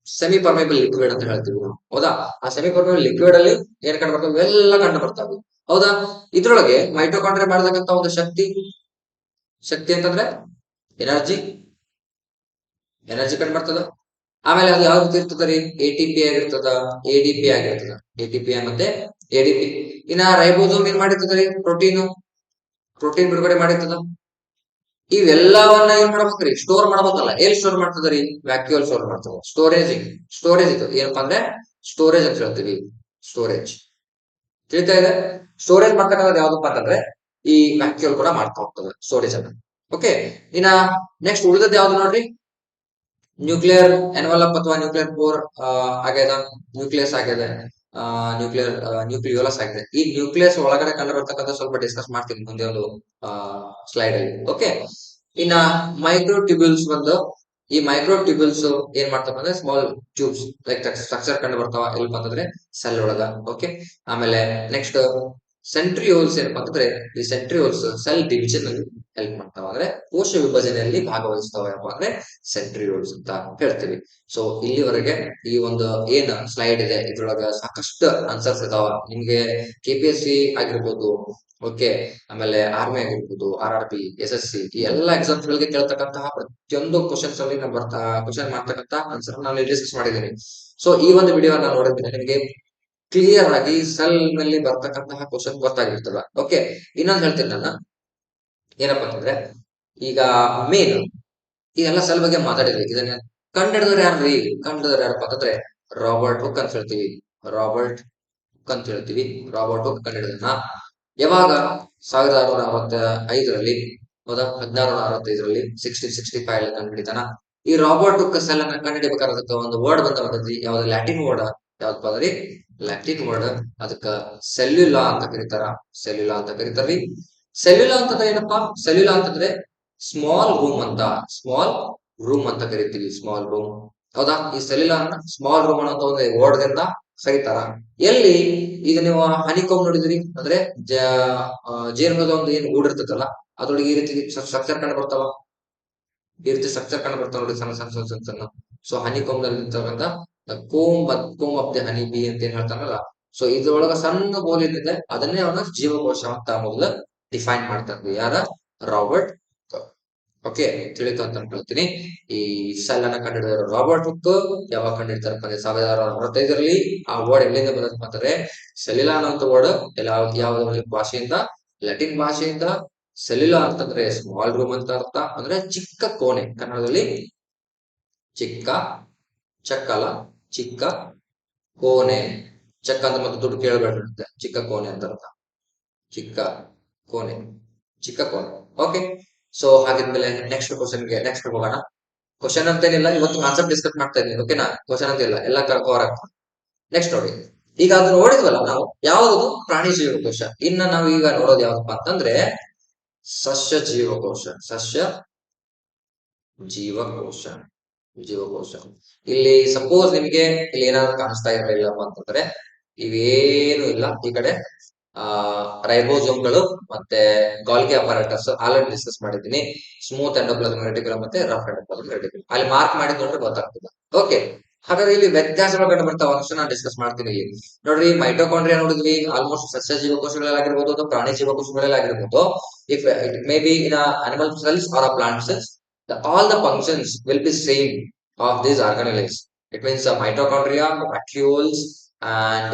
ಸೆಮಿ ಪರ್ಮೇಬಲ್ ಲಿಕ್ವಿಡ್ ಅಂತ ಹೇಳ್ತೀವಿ ನಾವು, ಹೌದಾ? ಆ ಸೆಮಿ ಪರ್ಮೇಬಲ್ ಲಿಕ್ವಿಡ್ ಅಲ್ಲಿ ಏನ್ ಕಂಡು ಬರ್ತವೆ? ಎಲ್ಲ ಕಂಡು ಬರ್ತವೆ, ಹೌದಾ? ಇದ್ರೊಳಗೆ ಮೈಟೋಕಾಂಡ್ರಿಯಾ ಮಾಡತಕ್ಕಂತ ಒಂದು ಶಕ್ತಿ ಅಂತಂದ್ರೆ ಎನರ್ಜಿ ಎನರ್ಜಿ ಕಡಿಮೆ ಮಾಡ್ತದ. ಆಮೇಲೆ ಅದು ಯಾವ ರೀತಿ ಇರ್ತದ ರೀ, ATP ಆಗಿರ್ತದ, ADP ಆಗಿರ್ತದ. ATP ಮತ್ತೆ ADP. ಇನ್ನ ರೈಬೋಸೋಮ್ ಏನ್ ಮಾಡಿರ್ತದ ರೀ, ಪ್ರೋಟೀನ್ ಬಿಡುಗಡೆ ಮಾಡಿರ್ತದ. ಇವೆಲ್ಲವನ್ನ ಏನ್ ಮಾಡ್ಬೇಕ್ರಿ, ಸ್ಟೋರ್ ಮಾಡ್ಬೇಕಲ್ಲ. ಎಲ್ಲಿ ಸ್ಟೋರ್ ಮಾಡ್ತದ್ರಿ, ವ್ಯಾಕ್ಯೂಲ್ ಸ್ಟೋರ್ ಮಾಡ್ತದ. ಸ್ಟೋರೇಜ್ ಇದು ಏನಪ್ಪಾ ಅಂದ್ರೆ ಸ್ಟೋರೇಜ್ ಅಂತ ಹೇಳ್ತೀವಿ. ಸ್ಟೋರೇಜ್ ತಿಳಿತಾ ಇದೆ. ಸ್ಟೋರೇಜ್ ಮಾಡ್ತಕ್ಕಂಥದ್ದು ಯಾವ್ದಪ್ಪ ಅಂತಂದ್ರೆ ಈ ವ್ಯಾಕ್ಯೂಲ್ ಕೂಡ ಮಾಡ್ತಾ ಹೋಗ್ತದೆ ಸ್ಟೋರೇಜ್ ಅನ್ನ. ಓಕೆ, ಇನ್ನ ನೆಕ್ಸ್ಟ್ ಉಳಿದದ್ದು ಯಾವ್ದು ನೋಡ್ರಿ, ನ್ಯೂಕ್ಲಿಯರ್ ಎನ್ವಲಪ್ ಅಥವಾ ನ್ಯೂಕ್ಲಿಯರ್ ಕೋರ್ ಆಗ್ಯದ, ನ್ಯೂಕ್ಲಿಯಸ್ ಆಗ್ಯದ, ನ್ಯೂಕ್ಲಿಯೋಲಸ್ ಆಗಿದೆ. ಈ ನ್ಯೂಕ್ಲಿಯಸ್ ಒಳಗಡೆ ಕಂಡುಬರ್ತಕ್ಕಂಥ ಸ್ವಲ್ಪ ಡಿಸ್ಕಸ್ ಮಾಡ್ತೀನಿ ಮುಂದೆ ಒಂದು ಸ್ಲೈಡ್ ಅಲ್ಲಿ. ಓಕೆ, ಇನ್ನ ಮೈಕ್ರೋಟ್ಯೂಬ್ಯೂಲ್ಸ್ ಬಂದು, ಈ ಮೈಕ್ರೋಟ್ಯೂಬ್ಯೂಲ್ಸ್ ಏನ್ ಮಾಡ್ತಾವ ಅಂದ್ರೆ ಸ್ಮಾಲ್ ಟ್ಯೂಬ್ಸ್ ಲೈಕ್ ಸ್ಟ್ರಕ್ಚರ್ ಕಂಡು ಬರ್ತಾವ ಎಲ್ಪ ಅಂತಂದ್ರೆ ಸೆಲ್ ಒಳಗ. ಓಕೆ, ಆಮೇಲೆ ನೆಕ್ಸ್ಟ್ ಸೆಂಟ್ರಿಯೋಲ್ಸ್ ಏನಪ್ಪಾ ಅಂತಂದ್ರೆ ಈ ಸೆಂಟ್ರಿಯೋಲ್ಸ್ ಸೆಲ್ ಡಿವಿಷನ್ ಅಲ್ಲಿ ಹೆಲ್ಪ್ ಮಾಡ್ತಾವ, ಅಂದ್ರೆ ಕೋಶ ವಿಭಜನೆಯಲ್ಲಿ ಭಾಗವಹಿಸ್ತಾವ ಏನಪ್ಪಾ ಅಂದ್ರೆ ಸೆಂಟ್ರಿಯೋಲ್ಸ್ ಅಂತ ಹೇಳ್ತೀವಿ. ಸೊ ಇಲ್ಲಿವರೆಗೆ ಈ ಒಂದು ಏನ್ ಸ್ಲೈಡ್ ಇದೆ ಇದ್ರೊಳಗ ಸಾಕಷ್ಟು ಆನ್ಸರ್ಸ್ ಇದಾವ ನಿಮ್ಗೆ. KPSC ಆಗಿರ್ಬೋದು, ಓಕೆ, ಆಮೇಲೆ ಆರ್ಮಿ ಆಗಿರ್ಬೋದು, RRB, SSC ಈ ಎಲ್ಲಾ ಎಕ್ಸಾಮ್ಸ್ ಗಳಿಗೆ ಕೇಳ್ತಕ್ಕಂತಹ ಪ್ರತಿಯೊಂದು ಕ್ವಶನ್ಸ್ ಅಲ್ಲಿ ನಾನು ಕ್ವಶನ್ ಮಾಡ್ತಕ್ಕಂತ ಆನ್ಸರ್ ನಾನು ಡಿಸ್ಕಸ್ ಮಾಡಿದ್ದೀನಿ. ಸೊ ಈ ಒಂದು ವಿಡಿಯೋ ನಾನು ನೋಡಿದ್ರೆ ನಿಮಗೆ ಕ್ಲಿಯರ್ ಆಗಿ ಸೆಲ್ ನಲ್ಲಿ ಬರ್ತಕ್ಕಂತಹ ಕ್ವಶನ್ ಗೊತ್ತಾಗಿರ್ತದ. ಓಕೆ, ಇನ್ನೊಂದು ಹೇಳ್ತೀನಿ ನಾನು, ಏನಪ್ಪಾ ಅಂತಂದ್ರೆ ಈಗ ಮೇನ್ ಇದೆಲ್ಲ ಸೆಲ್ ಬಗ್ಗೆ ಮಾತಾಡಿದ್ವಿ. ಇದನ್ನ ಕಂಡಿಡಿದವ್ರು ಯಾರ್ರಿ, ಕಂಡಿಡಿದವ್ರು ಯಾರಪ್ಪ ಅಂತಂದ್ರೆ ರಾಬರ್ಟ್ ಹುಕ್ ಅಂತ ಹೇಳ್ತೀವಿ. ರಾಬರ್ಟ್ ಹುಕ್ ಅಂತ ಹೇಳ್ತೀವಿ. ರಾಬರ್ಟ್ ಹುಕ್ ಕಂಡಿಡಿದನ ಯಾವಾಗ 1665ರಲ್ಲಿ, ಹೌದಾ, 1665ರಲ್ಲಿ 1665 ಕಂಡುಹಿಡಿತಾನ. ಈ ರಾಬರ್ಟ್ ಹುಕ್ ಸೆಲ್ ಅನ್ನ ಕಂಡುಹಿಡಿಬೇಕಾದ ಒಂದು ವರ್ಡ್ ಬಂದದ್ರಿ, ಯಾವ್ದು ಲ್ಯಾಟಿನ್ ವರ್ಡ್, ಯಾವ್ದಪ್ಪ ಅಂದ್ರಿ ಲ್ಯಾಟಿನ್ ವರ್ಡ್. ಅದಕ್ಕ ಸೆಲ್ಯುಲಾ ಅಂತ ಕರೀತಾರ. ಸೆಲ್ಯುಲಾ ಅಂತ ಕರೀತಾರ್ರಿ. ಸೆಲ್ಯುಲಾ ಅಂತಂದ್ರೆ ಏನಪ್ಪಾ, ಸೆಲ್ಯುಲಾ ಅಂತಂದ್ರೆ ಸ್ಮಾಲ್ ರೂಮ್ ಅಂತ, ಸ್ಮಾಲ್ ರೂಮ್ ಅಂತ ಕರಿತೀವಿ. ಸ್ಮಾಲ್ ರೂಮ್, ಹೌದಾ. ಈ ಸೆಲ್ಯುಲಾ ಸ್ಮಾಲ್ ರೂಮ್ ಅನ್ನೋ ಒಂದು ವರ್ಡ್ ದಿಂದ ಕರೀತಾರ. ಎಲ್ಲಿ ಈಗ ನೀವು ಹನಿಕೋಮ್ ನೋಡಿದ್ರಿ ಅಂದ್ರೆ ಜೇನುನೊಣದ ಒಂದು ಏನ್ ಗೂಡು ಇರ್ತದಲ್ಲ ಅದ್ರೊಳಗೆ ಈ ರೀತಿ ಸ್ಟ್ರಕ್ಚರ್ ಕಂಡು ಬರ್ತಾವ. ಈ ರೀತಿ ಸ್ಟ್ರಕ್ಚರ್ ಕಂಡು ಬರ್ತಾವ ನೋಡಿ, ಸಣ್ಣ ಸಣ್ಣ ಸಣ್ಣ ಸಣ್ಣ. ಸೊ ಹನಿಕೋಮ್ ನಲ್ಲಿ ಇರ್ತಕ್ಕಂಥ comb of the honey bee ಅಂತ ಏನ್ ಹೇಳ್ತಾರಲ್ಲ, ಸೊ ಇದ್ರೊಳಗ ಸಣ್ಣ ಗೋಲ್ ಏನಿದೆ ಅದನ್ನೇ ಅವನ ಜೀವಕೋಶ ಅಂತ ಮೊದಲು ಡಿಫೈನ್ ಮಾಡ್ತಾರೆ ಯಾರ, ರಾಬರ್ಟ್. ಓಕೆ, ತಿಳಿತು ಅಂತ ಅನ್ಕೊಳ್ತೀನಿ. ಈ ಸೆಲ್ ಅನ್ನ ಕಂಡಿಡಿದ ರಾಬರ್ಟ್ ಹುಕ್ ಯಾವಾಗ ಕಂಡಿಡ್ತಾರಪ್ಪ ಅಂದ್ರೆ 1665ರಲ್ಲಿ. ಆ ವರ್ಡ್ ಎಲ್ಲಿಂದ ಬಂದಪ್ಪ ಅಂತಂದ್ರೆ ಸೆಲ್ಯುಲಾ ಅನ್ನೋ ವರ್ಡ್ ಯಾವ ಭಾಷೆಯಿಂದ, ಲ್ಯಾಟಿನ್ ಭಾಷೆಯಿಂದ. ಸೆಲ್ಯುಲಾ ಅಂತಂದ್ರೆ ಸ್ಮಾಲ್ ರೂಮ್ ಅಂತ ಅರ್ಥ, ಅಂದ್ರೆ ಚಿಕ್ಕ ಕೋಣೆ. ಕನ್ನಡದಲ್ಲಿ ಚಿಕ್ಕ, ಚಕ್ಕಲ, ಚಿಕ್ಕ ಕೋಣೆ. ಚಕ್ಕ ಅಂತ ಮತ್ತೆ ದುಡ್ಡು ಕೇಳಬೇಡ್ರಿ, ಚಿಕ್ಕ ಕೋಣೆ ಅಂತ ಅರ್ಥ. ಚಿಕ್ಕ ಕೋಣೆ, ಚಿಕ್ಕ ಕೋಣೆ. ಓಕೆ, ಸೊ ಹಾಗಿದ್ಮೇಲೆ ನೆಕ್ಸ್ಟ್ ಹೋಗೋಣ. ಕ್ವಶನ್ ಅಂತೇನಿಲ್ಲ, ಇವತ್ತು ಕಾನ್ಸೆಪ್ಟ್ ಡಿಸ್ಕಸ್ ಮಾಡ್ತಾ ಇದ್ದೀನಿ. ಓಕೆನಾ, ಕ್ವಶನ್ ಅಂತ ಇಲ್ಲ, ಎಲ್ಲ ಕವರ್ ಆಗ್ತದೆ. ನೆಕ್ಸ್ಟ್ ನೋಡಿ, ಈಗ ಅದನ್ನ ನೋಡಿದ್ವಲ್ಲ ನಾವು, ಯಾವ್ದು ಪ್ರಾಣಿ ಜೀವಕೋಶ. ಇನ್ನ ನಾವು ಈಗ ನೋಡೋದು ಯಾವ್ದಪ್ಪ ಅಂತಂದ್ರೆ ಸಸ್ಯ ಜೀವಕೋಶ. ಸಸ್ಯ ಜೀವಕೋಶ, ಜೀವಕೋಶ. ಇಲ್ಲಿ ಸಪೋಸ್ ನಿಮಗೆ ಇಲ್ಲಿ ಏನಾದ್ರು ಕಾಣಿಸ್ತಾ ಇರಲಿಲ್ಲಪ್ಪ ಅಂತಂದ್ರೆ ಇವೇನು ಇಲ್ಲ. ಈ ಕಡೆ ರೈಬೋಸೋಮ್ಗಳು ಮತ್ತೆ ಗಾಲ್ಗಿ ಅಪಾರಟಸ್ ಆಲ್ರೆಡಿ ಡಿಸ್ಕಸ್ ಮಾಡಿದ್ದೀನಿ. ಸ್ಮೂತ್ ಎಂಡೋಪ್ಲಾಸ್ಮಿಕ್ ರೆಟಿಕ್ಯುಲಮ್ ಮತ್ತೆ ರಫ್ ಎಂಡೋಪ್ಲಾಸ್ಮಿಕ್ ರೆಟಿಕ್ಯುಲಮ್ ಅಲ್ಲಿ ಮಾರ್ಕ್ ಮಾಡಿ ನೋಡ್ರೆ ಗೊತ್ತಾಗ್ತದೆ. ಓಕೆ, ಹಾಗಾದ್ರೆ ಇಲ್ಲಿ ವ್ಯತ್ಯಾಸಗಳು ಕಂಡು ಬರ್ತಾವ ಅಂತ ನಾನು ಡಿಸ್ಕಸ್ ಮಾಡ್ತೀನಿ. ಇಲ್ಲಿ ನೋಡ್ರಿ, ಮೈಟೋಕಾಂಡ್ರಿಯಾ ನೋಡಿದ್ವಿ, ಆಲ್ಮೋಸ್ಟ್ ಸಸ್ಯ ಜೀವಕೋಶಗಳಾಗಿರ್ಬೋದು ಅಥವಾ ಪ್ರಾಣಿ ಜೀವಕೋಶಗಳಾಗಿರ್ಬೋದು. If it may be in animal cells or plant cells, all the functions will be same of these organelles. It means mitochondria, vacuoles, and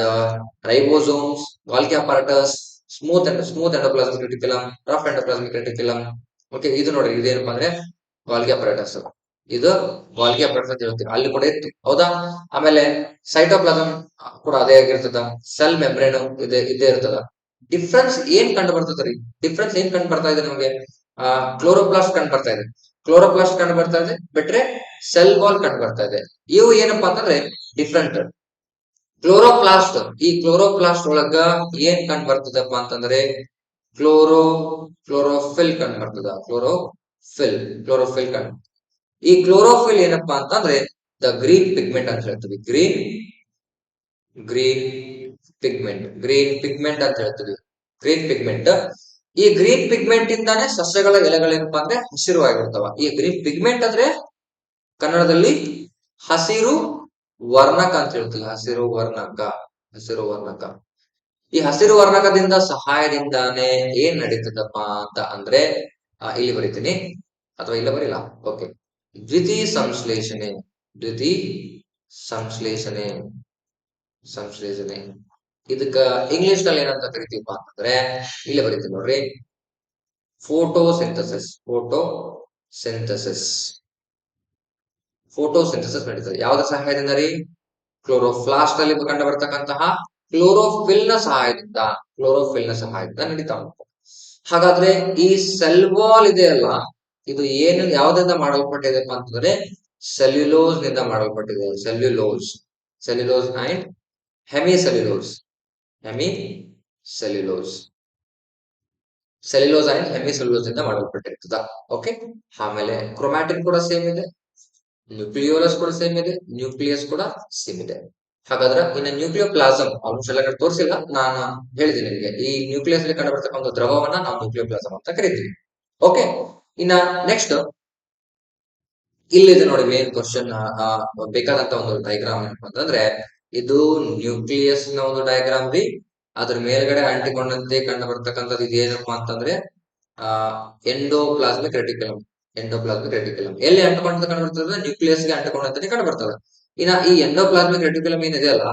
ribosomes, Golgi apparatus, smooth endoplasmic reticulum, rough endoplasmic reticulum. Okay, ಇದು ನೋಡ್ರಿ, ಇದೇನಪ್ಪ ಅಂದ್ರೆ Golgi ಅಪರಾಟಸ್. ಇದು Golgi ಅಪರಾಟಸ್ ಅಂತ ಹೇಳ್ತೀವಿ, ಅಲ್ಲಿ ಕೂಡ ಇತ್ತು, ಹೌದಾ. ಆಮೇಲೆ ಸೈಟೋಪ್ಲಾಸಮ್ ಕೂಡ ಅದೇ ಆಗಿರ್ತದ. ಸೆಲ್ ಮೆಂಬ್ರೇನ್ ಇದೇ ಇರ್ತದ. ಡಿಫ್ರೆನ್ಸ್ ಏನ್ ಕಂಡು ಬರ್ತದ್ರಿ, ಡಿಫ್ರೆನ್ಸ್ ಏನ್ ಕಂಡು ಬರ್ತಾ ಇದೆ ನಮಗೆ, ಕ್ಲೋರೋಪ್ಲಾಸ್ಟ್ ಕಂಡು ಬರ್ತಾ ಇದೆ. ಕ್ಲೋರೋಪ್ಲಾಸ್ಟ್ ಕಂಡು ಬರ್ತಾ ಇದೆ, ಬಿಟ್ರೆ ಸೆಲ್ ವಾಲ್ ಕಂಡು ಬರ್ತಾ ಇದೆ. ಇವು ಏನಪ್ಪಾ ಅಂತಂದ್ರೆ ಡಿಫ್ರೆಂಟ್. ಕ್ಲೋರೋಪ್ಲಾಸ್ಟ್, ಈ ಕ್ಲೋರೋಪ್ಲಾಸ್ಟ್ ಒಳಗ ಏನ್ ಕಂಡು ಬರ್ತದಪ್ಪ ಅಂತಂದ್ರೆ ಕ್ಲೋರೋಫಿಲ್ ಕಂಡು ಬರ್ತದ. ಕ್ಲೋರೋಫಿಲ್ ಕಂಡು. ಈ ಕ್ಲೋರೋಫಿಲ್ ಏನಪ್ಪಾ ಅಂತಂದ್ರೆ ದ ಗ್ರೀನ್ ಪಿಗ್ಮೆಂಟ್ ಅಂತ ಹೇಳ್ತೀವಿ. ಗ್ರೀನ್ ಪಿಗ್ಮೆಂಟ್ ಅಂತ ಹೇಳ್ತೀವಿ. Green pigment. ಈ ಗ್ರೀನ್ ಪಿಗ್ಮೆಂಟ್ ಇಂದಾನೆ ಸಸ್ಯಗಳ ಎಲೆಗಳೇನಪ್ಪಾ ಅಂದ್ರೆ ಹಸಿರುವಾಗಿರ್ತಾವ. ಈ ಗ್ರೀನ್ ಪಿಗ್ಮೆಂಟ್ ಅಂದ್ರೆ ಕನ್ನಡದಲ್ಲಿ ಹಸಿರು ವರ್ಣಕ ಅಂತ ಹೇಳ್ತೀವಿ. ಹಸಿರು ವರ್ಣಕ. ಈ ಹಸಿರು ವರ್ಣಕದಿಂದ ಸಹಾಯದಿಂದಾನೆ ಏನ್ ನಡೀತದಪ್ಪ ಅಂತ ಅಂದ್ರೆ ಇಲ್ಲಿ ಬರೀತೀನಿ, ಅಥವಾ ಇಲ್ಲ ಬರೀಲ್ಲ. ಓಕೆ, ದ್ವಿತೀಯ ಸಂಶ್ಲೇಷಣೆ, ದ್ವಿತೀಯ ಸಂಶ್ಲೇಷಣೆ, ಸಂಶ್ಲೇಷಣೆ ಇದಕ್ಕ ಇಂಗ್ಲಿಷ್ ನಲ್ಲಿ ಏನಂತ ಕರಿತೀವಪ್ಪ ಅಂತಂದ್ರೆ ಇಲ್ಲಿ ಬರೀತೀವಿ ನೋಡ್ರಿ, ಫೋಟೋಸಿಂಥಸಿಸ್, ಫೋಟೋಸಿಂಥಸಿಸ್, ಫೋಟೋಸಿಂಥಸಿಸ್ ನಡೀತದೆ ಯಾವ್ದ್ರ ಸಹಾಯದಿಂದ ರೀ? ಕ್ಲೋರೋಫ್ಲಾಸ್ಟ್ ಅಲ್ಲಿ ಕಂಡು ಬರ್ತಕ್ಕಂತಹ ಕ್ಲೋರೋಫಿಲ್ ನ ಸಹಾಯದಿಂದ, ಕ್ಲೋರೋಫಿಲ್ ನ ಸಹಾಯದಿಂದ ನಡೀತಾ ಉಂಟು. ಹಾಗಾದ್ರೆ ಈ ಸೆಲ್ ವಾಲ್ ಇದೆಯಲ್ಲ, ಇದು ಏನು ಯಾವ್ದ್ರಿಂದ ಮಾಡಲ್ಪಟ್ಟಿದೆಪ್ಪ ಅಂತಂದ್ರೆ ಸೆಲ್ಯುಲೋಸ್ ನಿಂದ ಮಾಡಲ್ಪಟ್ಟಿದೆ. Cellulose, cellulose and hemi cellulose, hemi cellulose, cellulose and hemi cellulose ಇಂದ ಮಾಡಲ್ಪಟ್ಟಿರ್ತದ. ಓಕೆ, ಆಮೇಲೆ ಕ್ರೊಮ್ಯಾಟಿನ್ ಕೂಡ ಸೇಮ್ ಇದೆ, ನ್ಯೂಕ್ಲಿಯೋಲಸ್ ಕೂಡ ಸೇಮ್ ಇದೆ, ನ್ಯೂಕ್ಲಿಯಸ್ ಕೂಡ ಸೇಮ್ ಇದೆ. ಹಾಗಾದ್ರೆ ಇನ್ನು ನ್ಯೂಕ್ಲಿಯೋಪ್ಲಾಸಮ್ ಆಲ್ಮೋಸ್ಟ್ ಎಲ್ಲ ಕಡೆ ತೋರಿಸಿಲ್ಲ, ನಾನು ಹೇಳಿದ್ದೀನಿ ನಿಮಗೆ ಈ ನ್ಯೂಕ್ಲಿಯಸ್ ಅಲ್ಲಿ ಕಂಡುಬರ್ತಕ್ಕಂಥ ಒಂದು ದ್ರವವನ್ನ ನಾವು ನ್ಯೂಕ್ಲಿಯೋಪ್ಲಾಸಮ್ ಅಂತ ಕರಿತೀವಿ. ಓಕೆ, ಇನ್ನ ನೆಕ್ಸ್ಟ್ ಇಲ್ಲಿದೆ ನೋಡಿ ಮೇನ್ ಕ್ವಶನ್ ಬೇಕಾದಂತ ಒಂದು ಡಯಾಗ್ರಾಮ್ ಏನಪ್ಪ ಅಂತಂದ್ರೆ ಇದು ನ್ಯೂಕ್ಲಿಯಸ್ ನ ಒಂದು ಡಯಾಗ್ರಾಮ್ ರೀ. ಅದ್ರ ಮೇಲ್ಗಡೆ ಅಂಟಿಕೊಂಡಂತೆ ಕಂಡು ಬರ್ತಕ್ಕಂಥದ್ದು ಇದೇನಪ್ಪ ಅಂತಂದ್ರೆ ಎಂಡೋಪ್ಲಾಸ್ಮಿಕ್ ರೆಟಿಕ್ಯುಲಮ್, ಎಂಡೋಪ್ಲಾಸ್ಮಿಕ್ ರೆಟಿಕ್ಯುಲಮ್ ಎಲ್ಲಿ ಅಂಟಿಕೊಂಡಂತೆ ಕಂಡು ಬರ್ತದೆ? ನ್ಯೂಕ್ಲಿಯಸ್ ಗೆ ಅಂಟಿಕೊಂಡಂತೆ ಕಂಡು ಬರ್ತದೆ. ಇನ್ನ ಈ ಎಂಡೋಪ್ಲಾಸ್ಮಿಕ್ ರೆಟಿಕ್ಯುಲಮ್ ಏನಿದೆಯಲ್ಲ,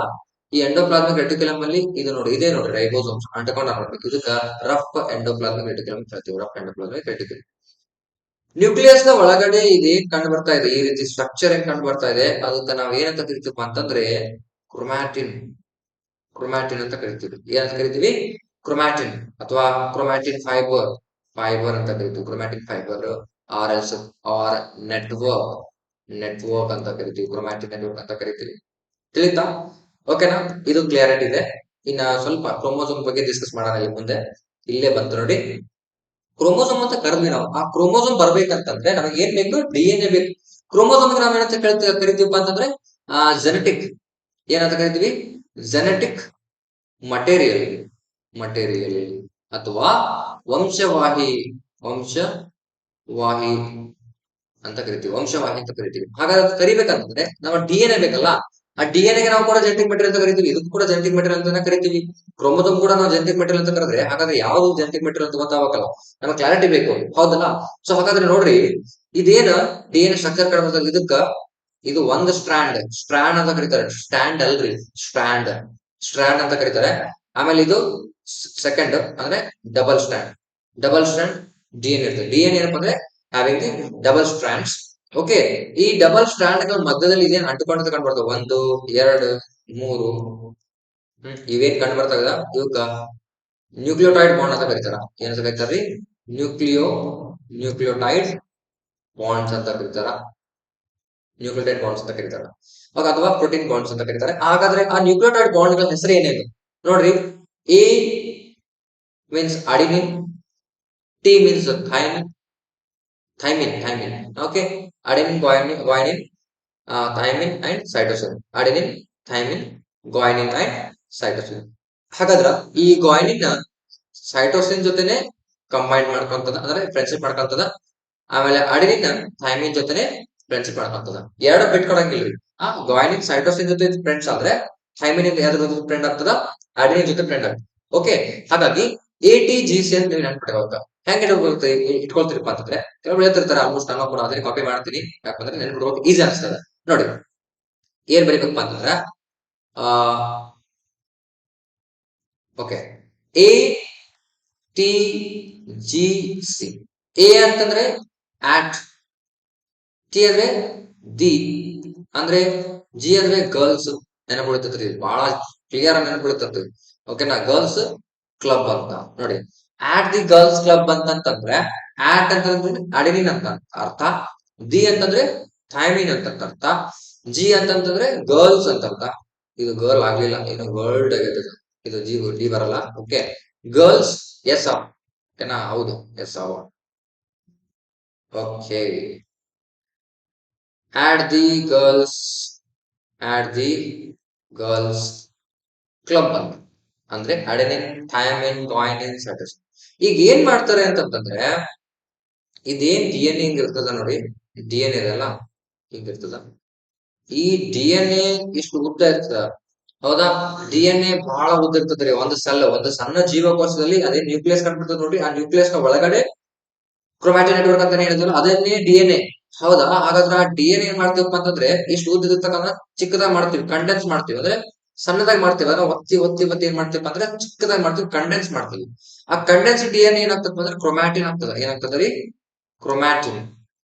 ಈ ಎಂಡೋಪ್ಲಾಸ್ಮಿಕ್ ರೆಟಿಕ್ಯುಲಮ್ ಅಲ್ಲಿ ಇದು ನೋಡಿ, ಇದೇ ನೋಡಿ ರೈಬೋಸೋಮ್ಸ್ ಅಂಟಿಕೊಂಡ ನೋಡ್ಬೇಕು. ಇದಕ್ಕ ರಫ್ ಎಂಡೋಪ್ಲಾಸ್ಮಿಕ್ ರೆಟಿಕ್ಯುಲಮ್ ಹೇಳ್ತೀವಿ, ರಫ್ ಎಂಡೋಪ್ಲಾಸ್ಮಿಕ್ ರೆಟಿಕ್ಯುಲಮ್. ನ್ಯೂಕ್ಲಿಯಸ್ ನ ಒಳಗಡೆ ಇದೇನ್ ಕಂಡು ಬರ್ತಾ ಇದೆ, ಈ ರೀತಿ ಸ್ಟ್ರಕ್ಚರ್ ಏನ್ ಕಂಡು ಬರ್ತಾ ಇದೆ, ಅದಕ್ಕೆ ನಾವ್ ಏನಂತ ಕರಿತೀವಪ್ಪ ಅಂತಂದ್ರೆ ಕ್ರೊಮ್ಯಾಟಿನ್, ಕ್ರೊಮ್ಯಾಟಿನ್ ಅಂತ ಕರಿತೀವಿ. ಏನಂತ ಕರಿತೀವಿ? ಕ್ರೊಮ್ಯಾಟಿನ್ ಅಥವಾ ಕ್ರೊಮ್ಯಾಟಿನ್ ಫೈಬರ್, ಫೈಬರ್ ಅಂತ ಕರಿತೀವಿ, chromatin fibre or S R network, network ಅಂತ ಕರಿತೀವಿ, ಕ್ರೊಮ್ಯಾಟಿನ್ ನೆಟ್ವರ್ಕ್ ಅಂತ ಕರಿತೀವಿ. ತಿಳಿತಾ? ಓಕೆನಾ? ಇದು ಕ್ಲಿಯರಿಟಿ ಇದೆ. ಇನ್ನ ಸ್ವಲ್ಪ ಕ್ರೋಮೋಸೋಮ್ ಬಗ್ಗೆ ಡಿಸ್ಕಸ್ ಮಾಡೋಣ ಇಲ್ಲಿ ಮುಂದೆ. ಇಲ್ಲೇ ಬಂತು ನೋಡಿ, ಕ್ರೋಮೋಸೋಮ್ ಅಂತ ಕರೆದ್ವಿ ನಾವು. ಆ ಕ್ರೋಮೋಸೋಮ್ ಬರ್ಬೇಕಂತಂದ್ರೆ ನಮಗೆ ಏನ್ ಬೇಕು? ಡಿಎನ್ಎ ಬೇಕು. ಕ್ರೋಮೋಸೋಮ್ ನಾವ್ ಏನಂತ ಕರಿತೀವಪ್ಪ ಅಂತಂದ್ರೆ ಜೆನೆಟಿಕ್, ಏನಂತ ಕರಿತೀವಿ? ಜೆನೆಟಿಕ್ ಮಟೀರಿಯಲ್, ಮಟೀರಿಯಲ್ ಅಥವಾ ವಂಶವಾಹಿ, ವಂಶವಾಹಿ ಅಂತ ಕರಿತೀವಿ, ವಂಶವಾಹಿ ಅಂತ ಕರಿತೀವಿ. ಹಾಗಾದ್ರೆ ಕರಿಬೇಕಂತಂದ್ರೆ ನಮ್ಮ ಡಿಎನ್ಎ ಬೇಕಲ್ಲ, ಆ ಡಿಎನ್ಎ ನಾವು ಕೂಡ ಜೆನೆಟಿಕ್ ಮೆಟೀರಿಯಲ್ ಅಂತ ಕರಿತೀವಿ, ಇದಕ್ಕೂ ಕೂಡ ಜೆನೆಟಿಕ್ ಮೆಟೀರಿಯಲ್ ಅಂತ ಕರಿತೀವಿ. ಕ್ರೋಮೋಸೋಮ್ ಕೂಡ ನಾವು ಜೆನೆಟಿಕ್ ಮೆಟೀರಿಯಲ್ ಅಂತ ಕರೆದ್ರೆ ಹಾಗಾದ್ರೆ ಯಾವ್ದು ಜೆನೆಟಿಕ್ ಮೆಟೀರಿಯಲ್ ಅಂತ ಗೊತ್ತಾಗಬೇಕಲ್ಲ, ನಮಗೆ ಕ್ಲಾರಿಟಿ ಬೇಕು, ಹೌದಲ್ಲ? ಸೊ ಹಾಗಾದ್ರೆ ನೋಡ್ರಿ, ಇದೇನ ಡಿಎನ್ಎ ಸ್ಟ್ರಕ್ಚರ್ ಕಂಡು ಇದಕ್ಕ ಇದು ಒಂದು ಸ್ಟ್ರಾಂಡ್, ಸ್ಟ್ರಾಂಡ್ ಅಂತ ಕರೀತಾರೆ, ಸ್ಟ್ಯಾಂಡ್ ಅಲ್ರಿ, ಸ್ಟ್ರಾಂಡ್, ಸ್ಟ್ರಾಂಡ್ ಅಂತ ಕರೀತಾರೆ. ಆಮೇಲೆ ಇದು ಸೆಕೆಂಡ್ ಅಂದ್ರೆ double strand, double strand DNA ಇರ್ತದೆ. ಡಿಎನ್ಎ ಏನಪ್ಪ ಅಂದ್ರೆ having the double strands. Okay, ಈ ಡಬಲ್ ಸ್ಟ್ರಾಂಡ್ ಗಳ ಮಧ್ಯದಲ್ಲಿ ಇದೇನ್ ಅಂಟುಕೊಂಡು ಕಂಡು ಬರ್ತವೆ, 1 2 3 ಇವೇನ್ ಕಂಡು ಬರ್ತಾವ ಇವಕ್ಕ ನ್ಯೂಕ್ಲಿಯೋಟೈಡ್ ಬಾಂಡ್ ಅಂತ ಕರೀತಾರ. ಏನಂತ ಕರೀತಾರ್ರಿ? ನ್ಯೂಕ್ಲಿಯೋಟೈಡ್ ಬಾಂಡ್ಸ್ ಅಂತ ಕರೀತಾರ, ನ್ಯೂಕ್ಲಿಯೋಟೈಡ್ ಬಾಂಡ್ಸ್ ಅಂತ ಕರೀತಾರ, ಅಥವಾ ಪ್ರೋಟೀನ್ ಬಾಂಡ್ಸ್ ಅಂತ ಕರೀತಾರೆ. ಹಾಗಾದ್ರೆ ಆ ನ್ಯೂಕ್ಲಿಯೋಟೈಡ್ ಬಾಂಡ್ ಗಳ ಹೆಸರು ಏನೇನು ನೋಡ್ರಿ? A means adenine, T means thymine, thymine. Okay, adenine, guanine, thymine and cytosine, adenine, thymine, guanine and cytosine. ಹಾಗಾದ್ರ ಈ ಗ್ವಾನಿನ್ ಸೈಟೋಸಿನ್ ಜೊತೆನೆ ಕಂಬೈನ್ ಮಾಡ್ಕೊಂತದ, ಅಂದ್ರೆ ಫ್ರೆಂಡ್ಶಿಪ್ ಮಾಡ್ಕೊಂತದ. ಆಮೇಲೆ ಅಡೆನಿನ್ ಥೈಮಿನ್ ಜೊತೆನೆ ಫ್ರೆಂಡ್ಶಿಪ್ ಮಾಡ್ಕೊಂತದ. ಎರಡು ಬಿಟ್ಕೊಡಂಗಿಲ್ರಿ. ಗ್ವಾನಿನ್ ಸೈಟೋಸಿನ್ ಜೊತೆ ಫ್ರೆಂಡ್ಸ್ ಆದ್ರೆ ಥೈಮಿನ್ ಯಾವ್ದ್ರ ಜೊತೆ ಫ್ರೆಂಡ್ ಆಗ್ತದ? ಅಡೆನಿನ್ ಜೊತೆ ಫ್ರೆಂಡ್ ಆಗ್ತದೆ. ಓಕೆ, ಹಾಗಾಗಿ ATGC ಅಂತ ನೀವು ನೆನ್ಪಿಟ್ಕೋಬೇಕು. ಹೆಂಗೆ ಇಟ್ಕೊಳ್ತೀರಪ್ಪ ಅಂತಂದ್ರೆ ಕೆಲವರು ಹೇಳ್ತಿರ್ತಾರೆ, ಆಲ್ಮೋಸ್ಟ್ ನಾನು ಕೂಡ ಅದನ್ನ ಕಾಪಿ ಮಾಡ್ತೀನಿ, ಯಾಕಂದ್ರೆ ನೆನ್ಪಿಟ್ಕೋಬೇಕು ಈಸಿ ಅನ್ಸ್ತದೆ. ನೋಡಿ ಏನ್ ಬರೀಬೇಕಪ್ಪ ಅಂತಂದ್ರೆ ಓಕೆ, ATGC. ಎ ಅಂತಂದ್ರೆ ಆಟ್, ಟಿ ಅಂದ್ರೆ ದಿ, ಅಂದ್ರೆ ಜಿ ಅಂದ್ರೆ ಗರ್ಲ್ಸ್. ನೆನಪಿಡ್ತೈತ್ರಿ, ಬಹಳ ಕ್ಲಿಯರ್ ಆಗಿ ನೆನಪಿಡ್ತೈತಿ. ಓಕೆನಾ? ಗರ್ಲ್ಸ್ ಕ್ಲಬ್ ಅಂತ ನೋಡಿ. ಆಟ್ ದಿ ಗರ್ಲ್ಸ್ ಕ್ಲಬ್ ಅಂತಂದ್ರೆ ಆಟ್ ಅಂತಂದ್ರೆ ಅಡೆನಿನ್ ಅಂತ ಅರ್ಥ, ದಿ ಅಂತಂದ್ರೆ ಥೈಮಿನ್ ಅಂತ ಅರ್ಥ, ಜಿ ಅಂತಂದ್ರೆ ಗರ್ಲ್ಸ್ ಅಂತ ಅರ್ಥ. ಇದು ಗರ್ಲ್ ಆಗ್ಲಿಲ್ಲ, ಏನು ವರ್ಲ್ಡ್ ಆಗೈತೆ ಇದು, ಜಿ ಡಿ ಬರಲ್ಲ. ಓಕೆ, ಗರ್ಲ್ಸ್ ಎಸ್ ಅವ್, ಓಕೆನಾ? ಹೌದು, ಎಸ್ ಅವ್. Okay, add the girls, add the girls club ಅಂತ ಅಂದ್ರೆ ಅಡೆನಿನ್, ಥೈಮಿನ್, ಗ್ವಾನಿನ್, ಸೈಟೋಸಿನ್. ಈಗ ಏನ್ ಮಾಡ್ತಾರೆ ಅಂತಂದ್ರೆ ಇದೇನ್ ಡಿಎನ್ಎ ಹಿಂಗ್ ಇರ್ತದ ನೋಡಿ, ಡಿಎನ್ಎ ಇದೆಲ್ಲ ಹಿಂಗಿರ್ತದ. ಈ ಡಿಎನ್ಎ ಇಷ್ಟು ಉದ್ದ ಇರ್ತದ, ಹೌದಾ? ಡಿಎನ್ಎ ಬಹಳ ಉದ್ದ ಇರ್ತದ್ರಿ. ಒಂದು ಸೆಲ್, ಒಂದು ಸಣ್ಣ ಜೀವಕೋಶದಲ್ಲಿ ಅದೇ ನ್ಯೂಕ್ಲಿಯಸ್ ಕಂಡ್ಬಿಡ್ತದೆ ನೋಡಿ. ಆ ನ್ಯೂಕ್ಲಿಯಸ್ ನ ಒಳಗಡೆ ಕ್ರೊಮ್ಯಾಟಿನ್ ನೆಟ್ವರ್ಕ್ ಅಂತ ಹೇಳಿದ್ವಲ್ಲ, ಅದನ್ನೇ ಡಿಎನ್ಎ. ಹೌದಾ? ಹಾಗಾದ್ರೆ ಆ ಡಿಎನ್ಎ ಏನ್ ಮಾಡ್ತೀವಪ್ಪ ಅಂತಂದ್ರೆ ಇಷ್ಟು ಉದ್ದ ಇರ್ತಕ್ಕಂಥ ಚಿಕ್ಕದಾಗಿ ಮಾಡ್ತೀವಿ, ಕಂಡೆನ್ಸ್ ಮಾಡ್ತೀವಿ. ಅಂದ್ರೆ ಸಣ್ಣದಾಗಿ ಮಾಡ್ತೀವಿ. ಅದನ್ನ ಒತ್ತಿ ಒತ್ತಿ ಒತ್ತಿ ಏನ್ ಮಾಡ್ತೀವಿ ಅಂದ್ರೆ ಚಿಕ್ಕದಾಗಿ ಮಾಡ್ತೀವಿ, ಕಂಡೆನ್ಸ್ ಮಾಡ್ತೀವಿ. ಆ ಕಂಡೆನ್ಸ್ ಡಿಎನ್ಎ ಏನಾಗ್ತದೆ ಅಂದ್ರೆ ಕ್ರೊಮ್ಯಾಟಿನ್ ಆಗ್ತದೆ. ಏನಾಗ್ತದೆ ರೀ? ಕ್ರೊಮ್ಯಾಟಿನ್.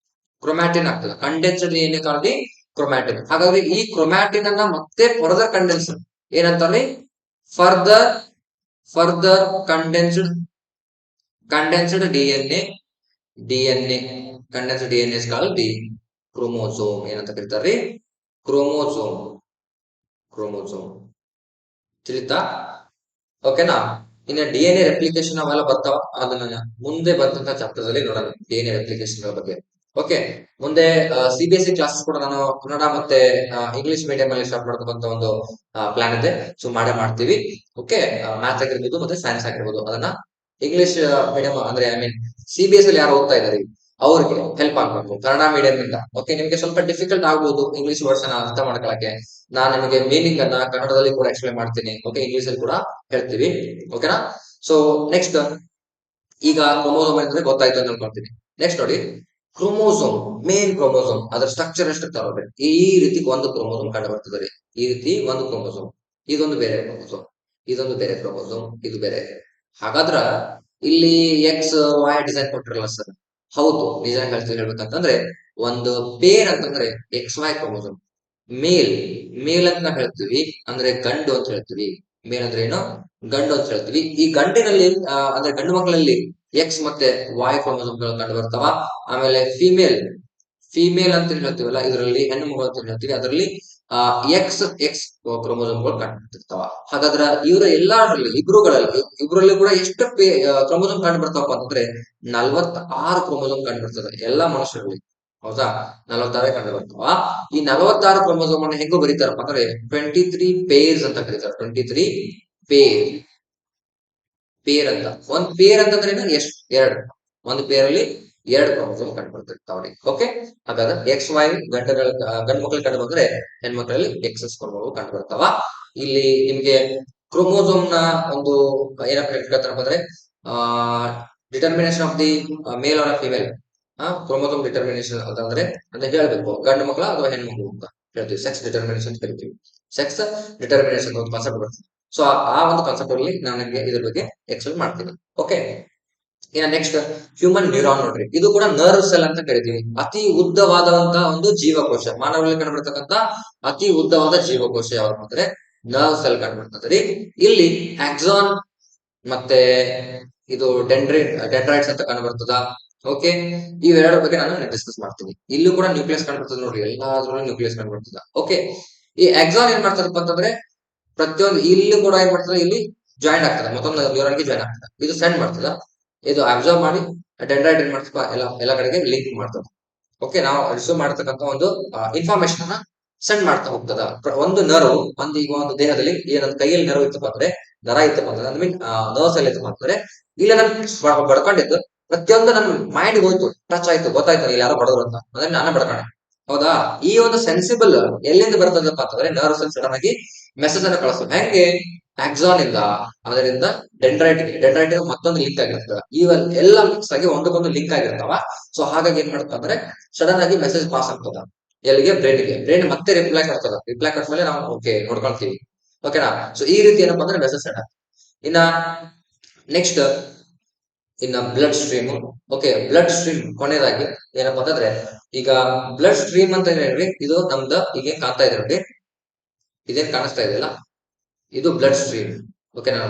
ಕ್ರೊಮ್ಯಾಟಿನ್ ಆಗ್ತದೆ. Condensed DNA call the chromatin. ಹಾಗಾದ್ರೆ ಈ ಕ್ರೊಮ್ಯಾಟಿನ್ ಅನ್ನ ಮತ್ತೆ ಫರ್ದರ್ ಕಂಡೆನ್ಸ್ ಏನಂತಾರೆ? Further further condensed DNA condensed DNA call the chromosome. ಏನಂತ ಕರೀತಾರೆ? ಕ್ರೋಮೋಸೋಮ್. ಕ್ರೋಮೋಸೋಮ್ ತಿಳಿತಾ? ಓಕೆನಾ? ಇನ್ನು ಡಿಎನ್ಎ ರೆಪ್ಲಿಕೇಶನ್ ಅವೆಲ್ಲ ಬರ್ತಾವ, ಅದನ್ನ ಮುಂದೆ ಬರ್ತಂತ ಚಾಪ್ಟರ್ ಅಲ್ಲಿ ನೋಡೋಣ ಡಿಎನ್ಎ ರೆಪ್ಲಿಕೇಶನ್ ಬಗ್ಗೆ. ಓಕೆ, ಮುಂದೆ ಸಿಬಿಎಸ್ಇ ಕ್ಲಾಸಸ್ ಕೂಡ ನಾನು ಕನ್ನಡ ಮತ್ತೆ ಇಂಗ್ಲಿಷ್ ಮೀಡಿಯಂ ಅಲ್ಲಿ ಸ್ಟಾರ್ಟ್ ಮಾಡತಕ್ಕಂತ ಒಂದು ಪ್ಲಾನ್ ಇದೆ. ಸೊ ಮಾಡೇ ಮಾಡ್ತೀವಿ. ಓಕೆ, ಮ್ಯಾಥ್ಸ್ ಆಗಿರ್ಬೋದು ಮತ್ತೆ ಸೈನ್ಸ್ ಆಗಿರ್ಬೋದು, ಅದನ್ನ ಇಂಗ್ಲಿಷ್ ಮೀಡಿಯಂ ಅಂದ್ರೆ ಐ ಮೀನ್ ಸಿಬಿಎಸ್ ಅಲ್ಲಿ ಯಾರು ಓದ್ತಾ ಇದ್ದಾರೆ ಅವ್ರಿಗೆ ಹೆಲ್ಪ್ ಆಗ್ಬೇಕು ಕನ್ನಡ ಮೀಡಿಯಂ ಇಂದ. ಓಕೆ, ನಿಮಗೆ ಸ್ವಲ್ಪ ಡಿಫಿಕಲ್ಟ್ ಆಗ್ಬೋದು ಇಂಗ್ಲಿಷ್ ವರ್ಡ್ಸ್ ಅನ್ನ ಅರ್ಥ ಮಾಡ್ಕೊಳಕ್ಕೆ. ನಾನು ನಿಮಗೆ ಮೀನಿಂಗ್ ಅನ್ನ ಕನ್ನಡದಲ್ಲಿ ಕೂಡ ಎಕ್ಸ್ಪ್ಲೇನ್ ಮಾಡ್ತೀನಿ. ಓಕೆ, ಇಂಗ್ಲಿಷ್ ಅಲ್ಲಿ ಕೂಡ ಹೇಳ್ತೀವಿ. ಓಕೆನಾ? ಸೊ ನೆಕ್ಸ್ಟ್, ಈಗ ಕ್ರೋಮೋಸೋಮ್ ಅಂದ್ರೆ ಗೊತ್ತಾಯ್ತು ಅಂತ ಅನ್ಕೊಳ್ತೀನಿ. ನೆಕ್ಸ್ಟ್ ನೋಡಿ, ಕ್ರೋಮೋಸೋಮ್, ಮೇನ್ ಕ್ರೋಮೋಸೋಮ್ ಅದರ ಸ್ಟ್ರಕ್ಚರ್ ಎಷ್ಟು ತರೋದ್ರೆ ಈ ರೀತಿ ಒಂದು ಕ್ರೋಮೋಸೋಮ್ ಕಂಡು ಬರ್ತದೆ. ಈ ರೀತಿ ಒಂದು ಕ್ರೋಮೋಸೋಮ್, ಇದೊಂದು ಬೇರೆ ಕ್ರೋಮೋಸೋಮ್, ಇದೊಂದು ಬೇರೆ ಕ್ರೋಮೋಸೋಮ್, ಇದು ಬೇರೆ. ಹಾಗಾದ್ರ ಇಲ್ಲಿ ಎಕ್ಸ್ ವೈ ಡಿಸೈನ್ ಕೊಟ್ಟಿರಲ್ಲ ಸರ್. ಹೌದು, ನಿಜ ಹೇಳ್ಬೇಕಂತಂದ್ರೆ ಒಂದು ಪೇರ್ ಅಂತಂದ್ರೆ ಎಕ್ಸ್ ವೈ ಕ್ರೋಮೋಸೋಮ್. ಮೇಲ್ ಮೇಲ್ ಅಂತ ನಾವು ಹೇಳ್ತೀವಿ, ಅಂದ್ರೆ ಗಂಡು ಅಂತ ಹೇಳ್ತೀವಿ. ಮೇಲ್ ಅಂದ್ರೆ ಏನು? ಗಂಡು ಅಂತ ಹೇಳ್ತೀವಿ. ಈ ಗಂಡಿನಲ್ಲಿ ಅಂದ್ರೆ ಗಂಡು ಮಕ್ಕಳಲ್ಲಿ ಎಕ್ಸ್ ಮತ್ತೆ ವೈ ಕ್ರೋಮೋಸೋಮ್ಗಳು ಕಂಡು ಬರ್ತಾವ. ಆಮೇಲೆ ಫಿಮೇಲ್ ಅಂತ ಹೇಳ್ತೀವಲ್ಲ, ಇದರಲ್ಲಿ ಹೆಣ್ಣು ಮಗು ಅಂತ ಹೇಳ್ತೀವಿ, ಅದರಲ್ಲಿ ಎಕ್ಸ್ ಎಕ್ಸ್ ಕ್ರೋಮೋಸೋಮ್ಗಳು ಕಂಡು ಹಾಗಾದ್ರೆ ಇವರ ಎಲ್ಲಾದ್ರಲ್ಲಿ ಇಬ್ರಲ್ಲಿ ಕೂಡ ಎಷ್ಟು ಕ್ರೋಮೋಸೋಮ್ ಕಂಡು ಬರ್ತಾವಪ್ಪ ಅಂತಂದ್ರೆ 46 ಕ್ರೋಮೋಸೋಮ್ ಕಂಡು ಬರ್ತದೆ ಎಲ್ಲಾ ಮನುಷ್ಯರಲ್ಲಿ. ಹೌದಾ? 46 ಕಂಡು ಬರ್ತಾವ. ಈ 46 ಕ್ರೋಮೋಸೋಮ್ ಅನ್ನು ಹೆಂಗೋ ಬರೀತಾರಪ್ಪ ಅಂದ್ರೆ 23 ಪೇರ್ಸ್ ಅಂತ ಕರೀತಾರೆ. 23 ಪೇರ್ ಅಂತ. ಒಂದ್ ಪೇರ್ ಅಂತಂದ್ರೆ ಎಷ್ಟು? ಎರಡು. ಒಂದು ಪೇರ್ ಅಲ್ಲಿ ಎರಡು ಕ್ರೋಮೋಸೋಮ್ ಕಂಡು ಬರ್ತಿರ್ತಾವ್ರಿ. ಓಕೆ, ಹಾಗಾದ್ರೆ ಎಕ್ಸ್ ವೈ ಗಂಡು ಮಕ್ಕಳು ಕಂಡು ಬಂದ್ರೆ ಹೆಣ್ಮಕ್ಳಲ್ಲಿ ಎಕ್ಸಸ್ ಕ್ರೋಮೋಸೋಮ್ ಕಂಡು ಬರ್ತಾವ. ಇಲ್ಲಿ ನಿಮ್ಗೆ ಕ್ರೋಮೋಸೋಮ್ ನ ಒಂದು ಏನಪ್ಪ ಹೇಳ್ತಾರಪ್ಪ ಅಂದ್ರೆ determination of the male or female. Chromosome determination ಅಂತಂದ್ರೆ ಹೇಳ್ಬೇಕು ಗಂಡು ಮಕ್ಕಳ ಅಥವಾ ಹೆಣ್ಮಕ್ಳು ಅಂತ ಹೇಳ್ತೀವಿ. ಸೆಕ್ಸ್ ಡಿಟರ್ಮಿನೇಷನ್ ಅಂತ ಕರಿತೀವಿ. ಸೆಕ್ಸ್ ಡಿಟರ್ಮಿನೇಷನ್ ಒಂದು ಕಾನ್ಸೆಪ್ಟ್ ಬರ್ತದೆ. ಸೊ ಆ ಒಂದು ಕಾನ್ಸೆಪ್ಟ್ ಅಲ್ಲಿ ನಾನು ನಿಮಗೆ ಇದ್ರ ಬಗ್ಗೆ ಎಕ್ಸ್ಪ್ಲೇನ್ ಮಾಡ್ತೀನಿ. ಓಕೆ, ಇನ್ನ ನೆಕ್ಸ್ಟ್ ಹ್ಯೂಮನ್ ನ್ಯೂರಾನ್ ನೋಡ್ರಿ. ಇದು ಕೂಡ ನರ್ವ್ ಸೆಲ್ ಅಂತ ಕರಿತೀವಿ. ಅತಿ ಉದ್ದವಾದಂತ ಒಂದು ಜೀವಕೋಶ, ಮಾನವರಲ್ಲಿ ಕಂಡುಬರ್ತಕ್ಕಂತ ಅತಿ ಉದ್ದವಾದ ಜೀವಕೋಶ ಯಾವ್ದು ಅಂದ್ರೆ ನರ್ವ್ ಸೆಲ್ ಕಂಡುಬರ್ತದೆ. ಇಲ್ಲಿ ಆಕ್ಸಾನ್ ಮತ್ತೆ ಇದು ಡೆಂಡ್ರೈಟ್ಸ್ ಅಂತ ಕಂಡುಬರ್ತದ. ಓಕೆ, ಇವೆರಡರ ಬಗ್ಗೆ ನಾನು ಡಿಸ್ಕಸ್ ಮಾಡ್ತೀನಿ. ಇಲ್ಲೂ ಕೂಡ ನ್ಯೂಕ್ಲಿಯಸ್ ಕಂಡುಬರ್ತದೆ ನೋಡ್ರಿ, ಎಲ್ಲಾದ್ರಲ್ಲೂ ನ್ಯೂಕ್ಲಿಯಸ್ ಕಂಡುಬರ್ತದ. ಓಕೆ, ಈ ಆಕ್ಸಾನ್ ಏನ್ ಮಾಡ್ತದಪ್ಪ ಅಂತಂದ್ರೆ ಪ್ರತಿಯೊಂದು ಇಲ್ಲಿ ಕೂಡ ಏನ್ ಮಾಡ್ತದೆ, ಇಲ್ಲಿ ಜಾಯಿನ್ ಆಗ್ತದೆ, ಮತ್ತೊಂದು ನ್ಯೂರಾನ್ಗೆ ಜಾಯಿನ್ ಆಗ್ತದೆ. ಇದು ಸೆಂಡ್ ಮಾಡ್ತದ, ಇದು ಅಬ್ಸರ್ವ್ ಮಾಡಿ ಡೆಂಡ್ರೈಟ್ ಏನ್ ಮಾಡ್ತಪ್ಪ ಎಲ್ಲ ಕಡೆಗೆ ಲಿಂಕ್ ಮಾಡ್ತದೆ. ಓಕೆ, ನಾವು ರಿಸೀವ್ ಮಾಡತಕ್ಕಂತ ಒಂದು ಇನ್ಫಾರ್ಮೇಶನ್ ಅನ್ನ ಸೆಂಡ್ ಮಾಡ್ತಾ ಹೋಗ್ತದ. ಒಂದು ನರ್ವ್ ಈಗ ಒಂದು ದೇಹದಲ್ಲಿ ಏನೊಂದು ಕೈಯಲ್ಲಿ ನರ್ವ್ ಇತ್ತಪ್ಪ ಅಂದ್ರೆ ನರ ಇತ್ತಪ್ಪ ಅಂದ್ರೆ ಐ ಮೀನ್ ನರ್ವ್ಸ್ ಎಲ್ಲ ಇತ್ತಪ್ಪ ಅಂದ್ರೆ ಇಲ್ಲ ನನ್ ಬಡ್ಕೊಂಡಿದ್ದು ಪ್ರತಿಯೊಂದು ನನ್ನ ಮೈಂಡ್ ಹೋಯ್ತು, ಟಚ್ ಆಯ್ತು, ಗೊತ್ತಾಯ್ತು ಇಲ್ಲಿ ಯಾರೋ ಬಡದ್ರು ಅಂತ, ಅಂದ್ರೆ ನಾನು ಬಡ್ಕೊಂಡೆ. ಹೌದಾ? ಈ ಒಂದು ಸೆನ್ಸಿಬಲ್ ಎಲ್ಲಿಂದ ಬರ್ತದಪ್ಪ ಅಂತಂದ್ರೆ ನರ್ವ್ಸ್ ಸಡನ್ ಆಗಿ ಮೆಸೇಜ್ ಅನ್ನು ಕಳಿಸ್ತದೆ. ಹೆಂಗೆ? ಆಕ್ಸಾನ್ ಇಂದ, ಅದರಿಂದ ಡೆಂಡ್ರೈಟ್ ಮತ್ತೊಂದು ಲಿಂಕ್ ಆಗಿರ್ತದೆ. ಎಲ್ಲ ಲಿಂಕ್ಸ್ ಆಗಿ ಒಂದಕ್ಕೊಂದು ಲಿಂಕ್ ಆಗಿರ್ತಾವ. ಸೊ ಹಾಗಾಗಿ ಏನ್ ಮಾಡುತ್ತೆ ಅಂದ್ರೆ ಸಡನ್ ಆಗಿ ಮೆಸೇಜ್ ಪಾಸ್ ಆಗ್ತದ ಎಲ್ಲಿಗೆ? ಬ್ರೈನ್ ಮತ್ತೆ ರಿಪ್ಲೈ ಕೊಟ್ಮೇಲೆ ನಾವು ಓಕೆ ನೋಡ್ಕೊಳ್ತೀವಿ. ಓಕೆನಾ? ಸೊ ಈ ರೀತಿ ಏನಪ್ಪಾ ಅಂದ್ರೆ ಮೆಸೇಜ್ ಸೆಂಡ್ ಆಗ್ತದೆ. ಇನ್ನ next blood stream. Okay, blood stream ಕೊನೆಯದಾಗಿ ಏನಪ್ಪಾ ಅಂತಂದ್ರೆ ಈಗ ಬ್ಲಡ್ ಸ್ಟ್ರೀಮ್ ಅಂತ ಹೇಳ್ರಿ, ಇದು ನಮ್ದು ಈಗ ಕಾಣ್ತಾ ಇದೆ, ಇದೇನ್ ಕಾಣಿಸ್ತಾ ಇದೆಯಲ್ಲ, ಇದು ಬ್ಲಡ್ ಸ್ಟ್ರೀಮ್. ಓಕೆನಾ?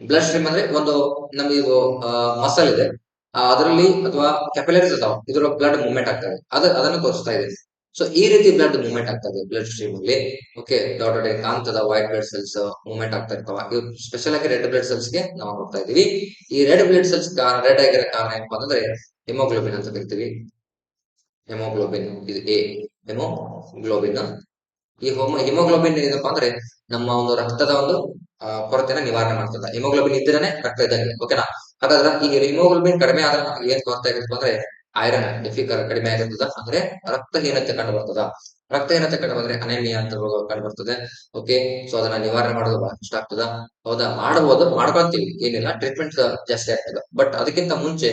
ಬ್ಲಡ್ ಸ್ಟ್ರೀಮ್ ಅಂದ್ರೆ ಒಂದು ನಮ್ಗೆ ಮಸಲ್ ಇದೆ, ಅದರಲ್ಲಿ ಅಥವಾ ಕ್ಯಾಪಿಲರೀಸ್ ಇದಾವ, ಇದ್ರ ಬ್ಲಡ್ ಮೂವ್ಮೆಂಟ್ ಆಗ್ತದೆ, ಅದನ್ನು ತೋರಿಸ್ತಾ ಇದೆ. ಸೊ ಈ ರೀತಿ ಬ್ಲಡ್ ಮೂವ್ಮೆಂಟ್ ಆಗ್ತದೆ ಬ್ಲಡ್ ಸ್ಟ್ರೀಮ್ ಅಲ್ಲಿ. ಓಕೆ, ಡಾಟ್ ಕಾಣ್ತದ ವೈಟ್ ಬ್ಲಡ್ ಸೆಲ್ಸ್ ಮೂವ್ಮೆಂಟ್ ಆಗ್ತಾ ಇರ್ತಾವ. ಇವು ಸ್ಪೆಷಲ್ ಆಗಿ ರೆಡ್ ಬ್ಲಡ್ ಸೆಲ್ಸ್ ಗೆ ನಾವು ಹೋಗ್ತಾ ಇದೀವಿ. ಈ ರೆಡ್ ಬ್ಲಡ್ ಸೆಲ್ಸ್ ರೆಡ್ ಆಗಿರೋ ಕಾರಣ ಏನಪ್ಪಾ ಅಂತಂದ್ರೆ ಹಿಮೋಗ್ಲೋಬಿನ್ ಅಂತ ಕರಿತೀವಿ. ಹೆಮೋಗ್ಲೋಬಿನ್ ಇದು ಎ, ಹೆಮೋಗ್ಲೋಬಿನ್. ಈ ಹಿಮೋಗ್ಲೋಬಿನ್ ಏನಪ್ಪಾ ಅಂದ್ರೆ ನಮ್ಮ ಒಂದು ರಕ್ತದ ಒಂದು ಕೊರತೆನ ನಿವಾರಣೆ ಮಾಡ್ತದ. ಹಿಮೋಗ್ಲೋಬಿನ್ ಇದ್ರೇನೆ ರಕ್ತ ಇದ್ದಂಗೆ. ಓಕೆನಾ? ಹಾಗಾದ್ರೆ ಈ ಹಿಮೋಗ್ಲೋಬಿನ್ ಕಡಿಮೆ ಆದ್ರೆ ಏನ್ ಕೊರತೆ ಆಗಿರ್ತದೆ ಅಂದ್ರೆ ಐರನ್ ಡೆಫಿಕರ್ ಕಡಿಮೆ ಆಗಿರ್ತದ, ಅಂದ್ರೆ ರಕ್ತಹೀನತೆ ಕಂಡು ಬರ್ತದ. ರಕ್ತಹೀನತೆ ಕಂಡು ಬಂದ್ರೆ ಅನೇಮಿಯಾ ಅಂತ ಕಂಡು ಬರ್ತದೆ. ಓಕೆ, ಸೊ ಅದನ್ನ ನಿವಾರಣೆ ಮಾಡೋದು ಬಹಳ ಕಷ್ಟ ಆಗ್ತದ. ಹೌದಾ? ಮಾಡಬಹುದು, ಮಾಡ್ಕೊಂತೀವಿ, ಏನಿಲ್ಲ, ಟ್ರೀಟ್ಮೆಂಟ್ ಜಾಸ್ತಿ ಆಗ್ತದೆ. ಬಟ್ ಅದಕ್ಕಿಂತ ಮುಂಚೆ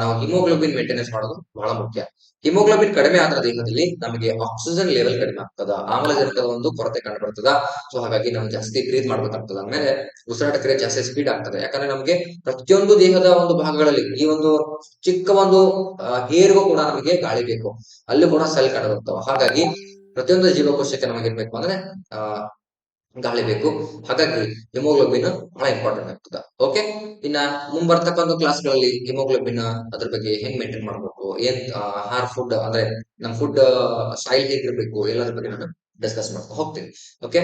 ನಾವು ಹಿಮೋಗ್ಲೋಬಿನ್ ಮೇಂಟೆನೆನ್ಸ್ ಮಾಡೋದು ಬಹಳ ಮುಖ್ಯ. ಹಿಮೋಗ್ಲೋಬಿನ್ ಕಡಿಮೆ ಆದ್ರ ದೇಹದಲ್ಲಿ ನಮಗೆ ಆಕ್ಸಿಜನ್ ಲೆವೆಲ್ ಕಡಿಮೆ ಆಗ್ತದ, ಆಮ್ಲಜನಕದ ಒಂದು ಕೊರತೆ ಕಂಡು ಬರ್ತದ. ಸೊ ಹಾಗಾಗಿ ನಾವು ಜಾಸ್ತಿ ಬ್ರೀತ್ ಮಾಡ್ಬೇಕಾಗ್ತದ. ಆಮೇಲೆ ಉಸಿರಾಟ ಕ್ರಿಯೆ ಜಾಸ್ತಿ ಸ್ಪೀಡ್ ಆಗ್ತದೆ. ಯಾಕಂದ್ರೆ ನಮಗೆ ಪ್ರತಿಯೊಂದು ದೇಹದ ಒಂದು ಭಾಗಗಳಲ್ಲಿ ಈ ಒಂದು ಚಿಕ್ಕ ಒಂದು ಹೇರ್ಗೂ ಕೂಡ ನಮಗೆ ಗಾಳಿ ಬೇಕು, ಅಲ್ಲಿ ಕೂಡ ಸೆಲ್ ಕಂಡು ಬರ್ತಾವ. ಹಾಗಾಗಿ ಪ್ರತಿಯೊಂದು ಜೀವಕೋಶಕ್ಕೆ ನಮಗೆ ಬೇಕು ಅಂದ್ರೆ ಆ ಗಾಳಿ ಬೇಕು. ಹಾಗಾಗಿ ಹಿಮೋಗ್ಲೋಬಿನ್ ಬಹಳ ಇಂಪಾರ್ಟೆಂಟ್ ಆಗ್ತದ. ಓಕೆ, ಇನ್ನ ಮುಂಬರ್ತಕ್ಕಂಥ ಕ್ಲಾಸ್ಗಳಲ್ಲಿ ಹಿಮೋಗ್ಲೋಬಿನ್ ಅದ್ರ ಬಗ್ಗೆ ಹೆಂಗ್ ಮೇಂಟೈನ್ ಮಾಡ್ಬೇಕು, ಏನ್ ಆಹಾರ ಫುಡ್ ಅಂದ್ರೆ ನಮ್ ಫುಡ್ ಸ್ಟೈಲ್ ಹೇಗಿರ್ಬೇಕು ಎಲ್ಲದ್ರ ಬಗ್ಗೆ ನಾನು ಡಿಸ್ಕಸ್ ಮಾಡ್ತಾ ಹೋಗ್ತೀನಿ. ಓಕೆ,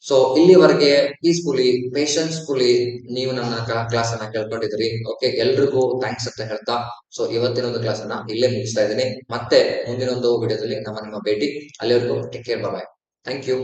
ಸೊ ಇಲ್ಲಿವರೆಗೆ ಪೀಸ್ಫುಲಿ ಪೇಷನ್ಸ್ಫುಲಿ ನೀವು ನನ್ನ ಕ್ಲಾಸ್ ಅನ್ನ ಕೇಳ್ಕೊಂಡಿದ್ರಿ. ಓಕೆ, ಎಲ್ರಿಗೂ ಥ್ಯಾಂಕ್ಸ್ ಅಂತ ಹೇಳ್ತಾ ಸೊ ಇವತ್ತಿನ ಒಂದು ಕ್ಲಾಸ್ ಅನ್ನ ಇಲ್ಲೇ ಮುಗಿಸ್ತಾ ಇದ್ದೀನಿ. ಮತ್ತೆ ಮುಂದಿನ ಒಂದು ವಿಡಿಯೋದಲ್ಲಿ ನಿಮ್ಮ ಭೇಟಿ. ಅಲ್ಲಿವರೆಗೂ take care, bye. Thank you.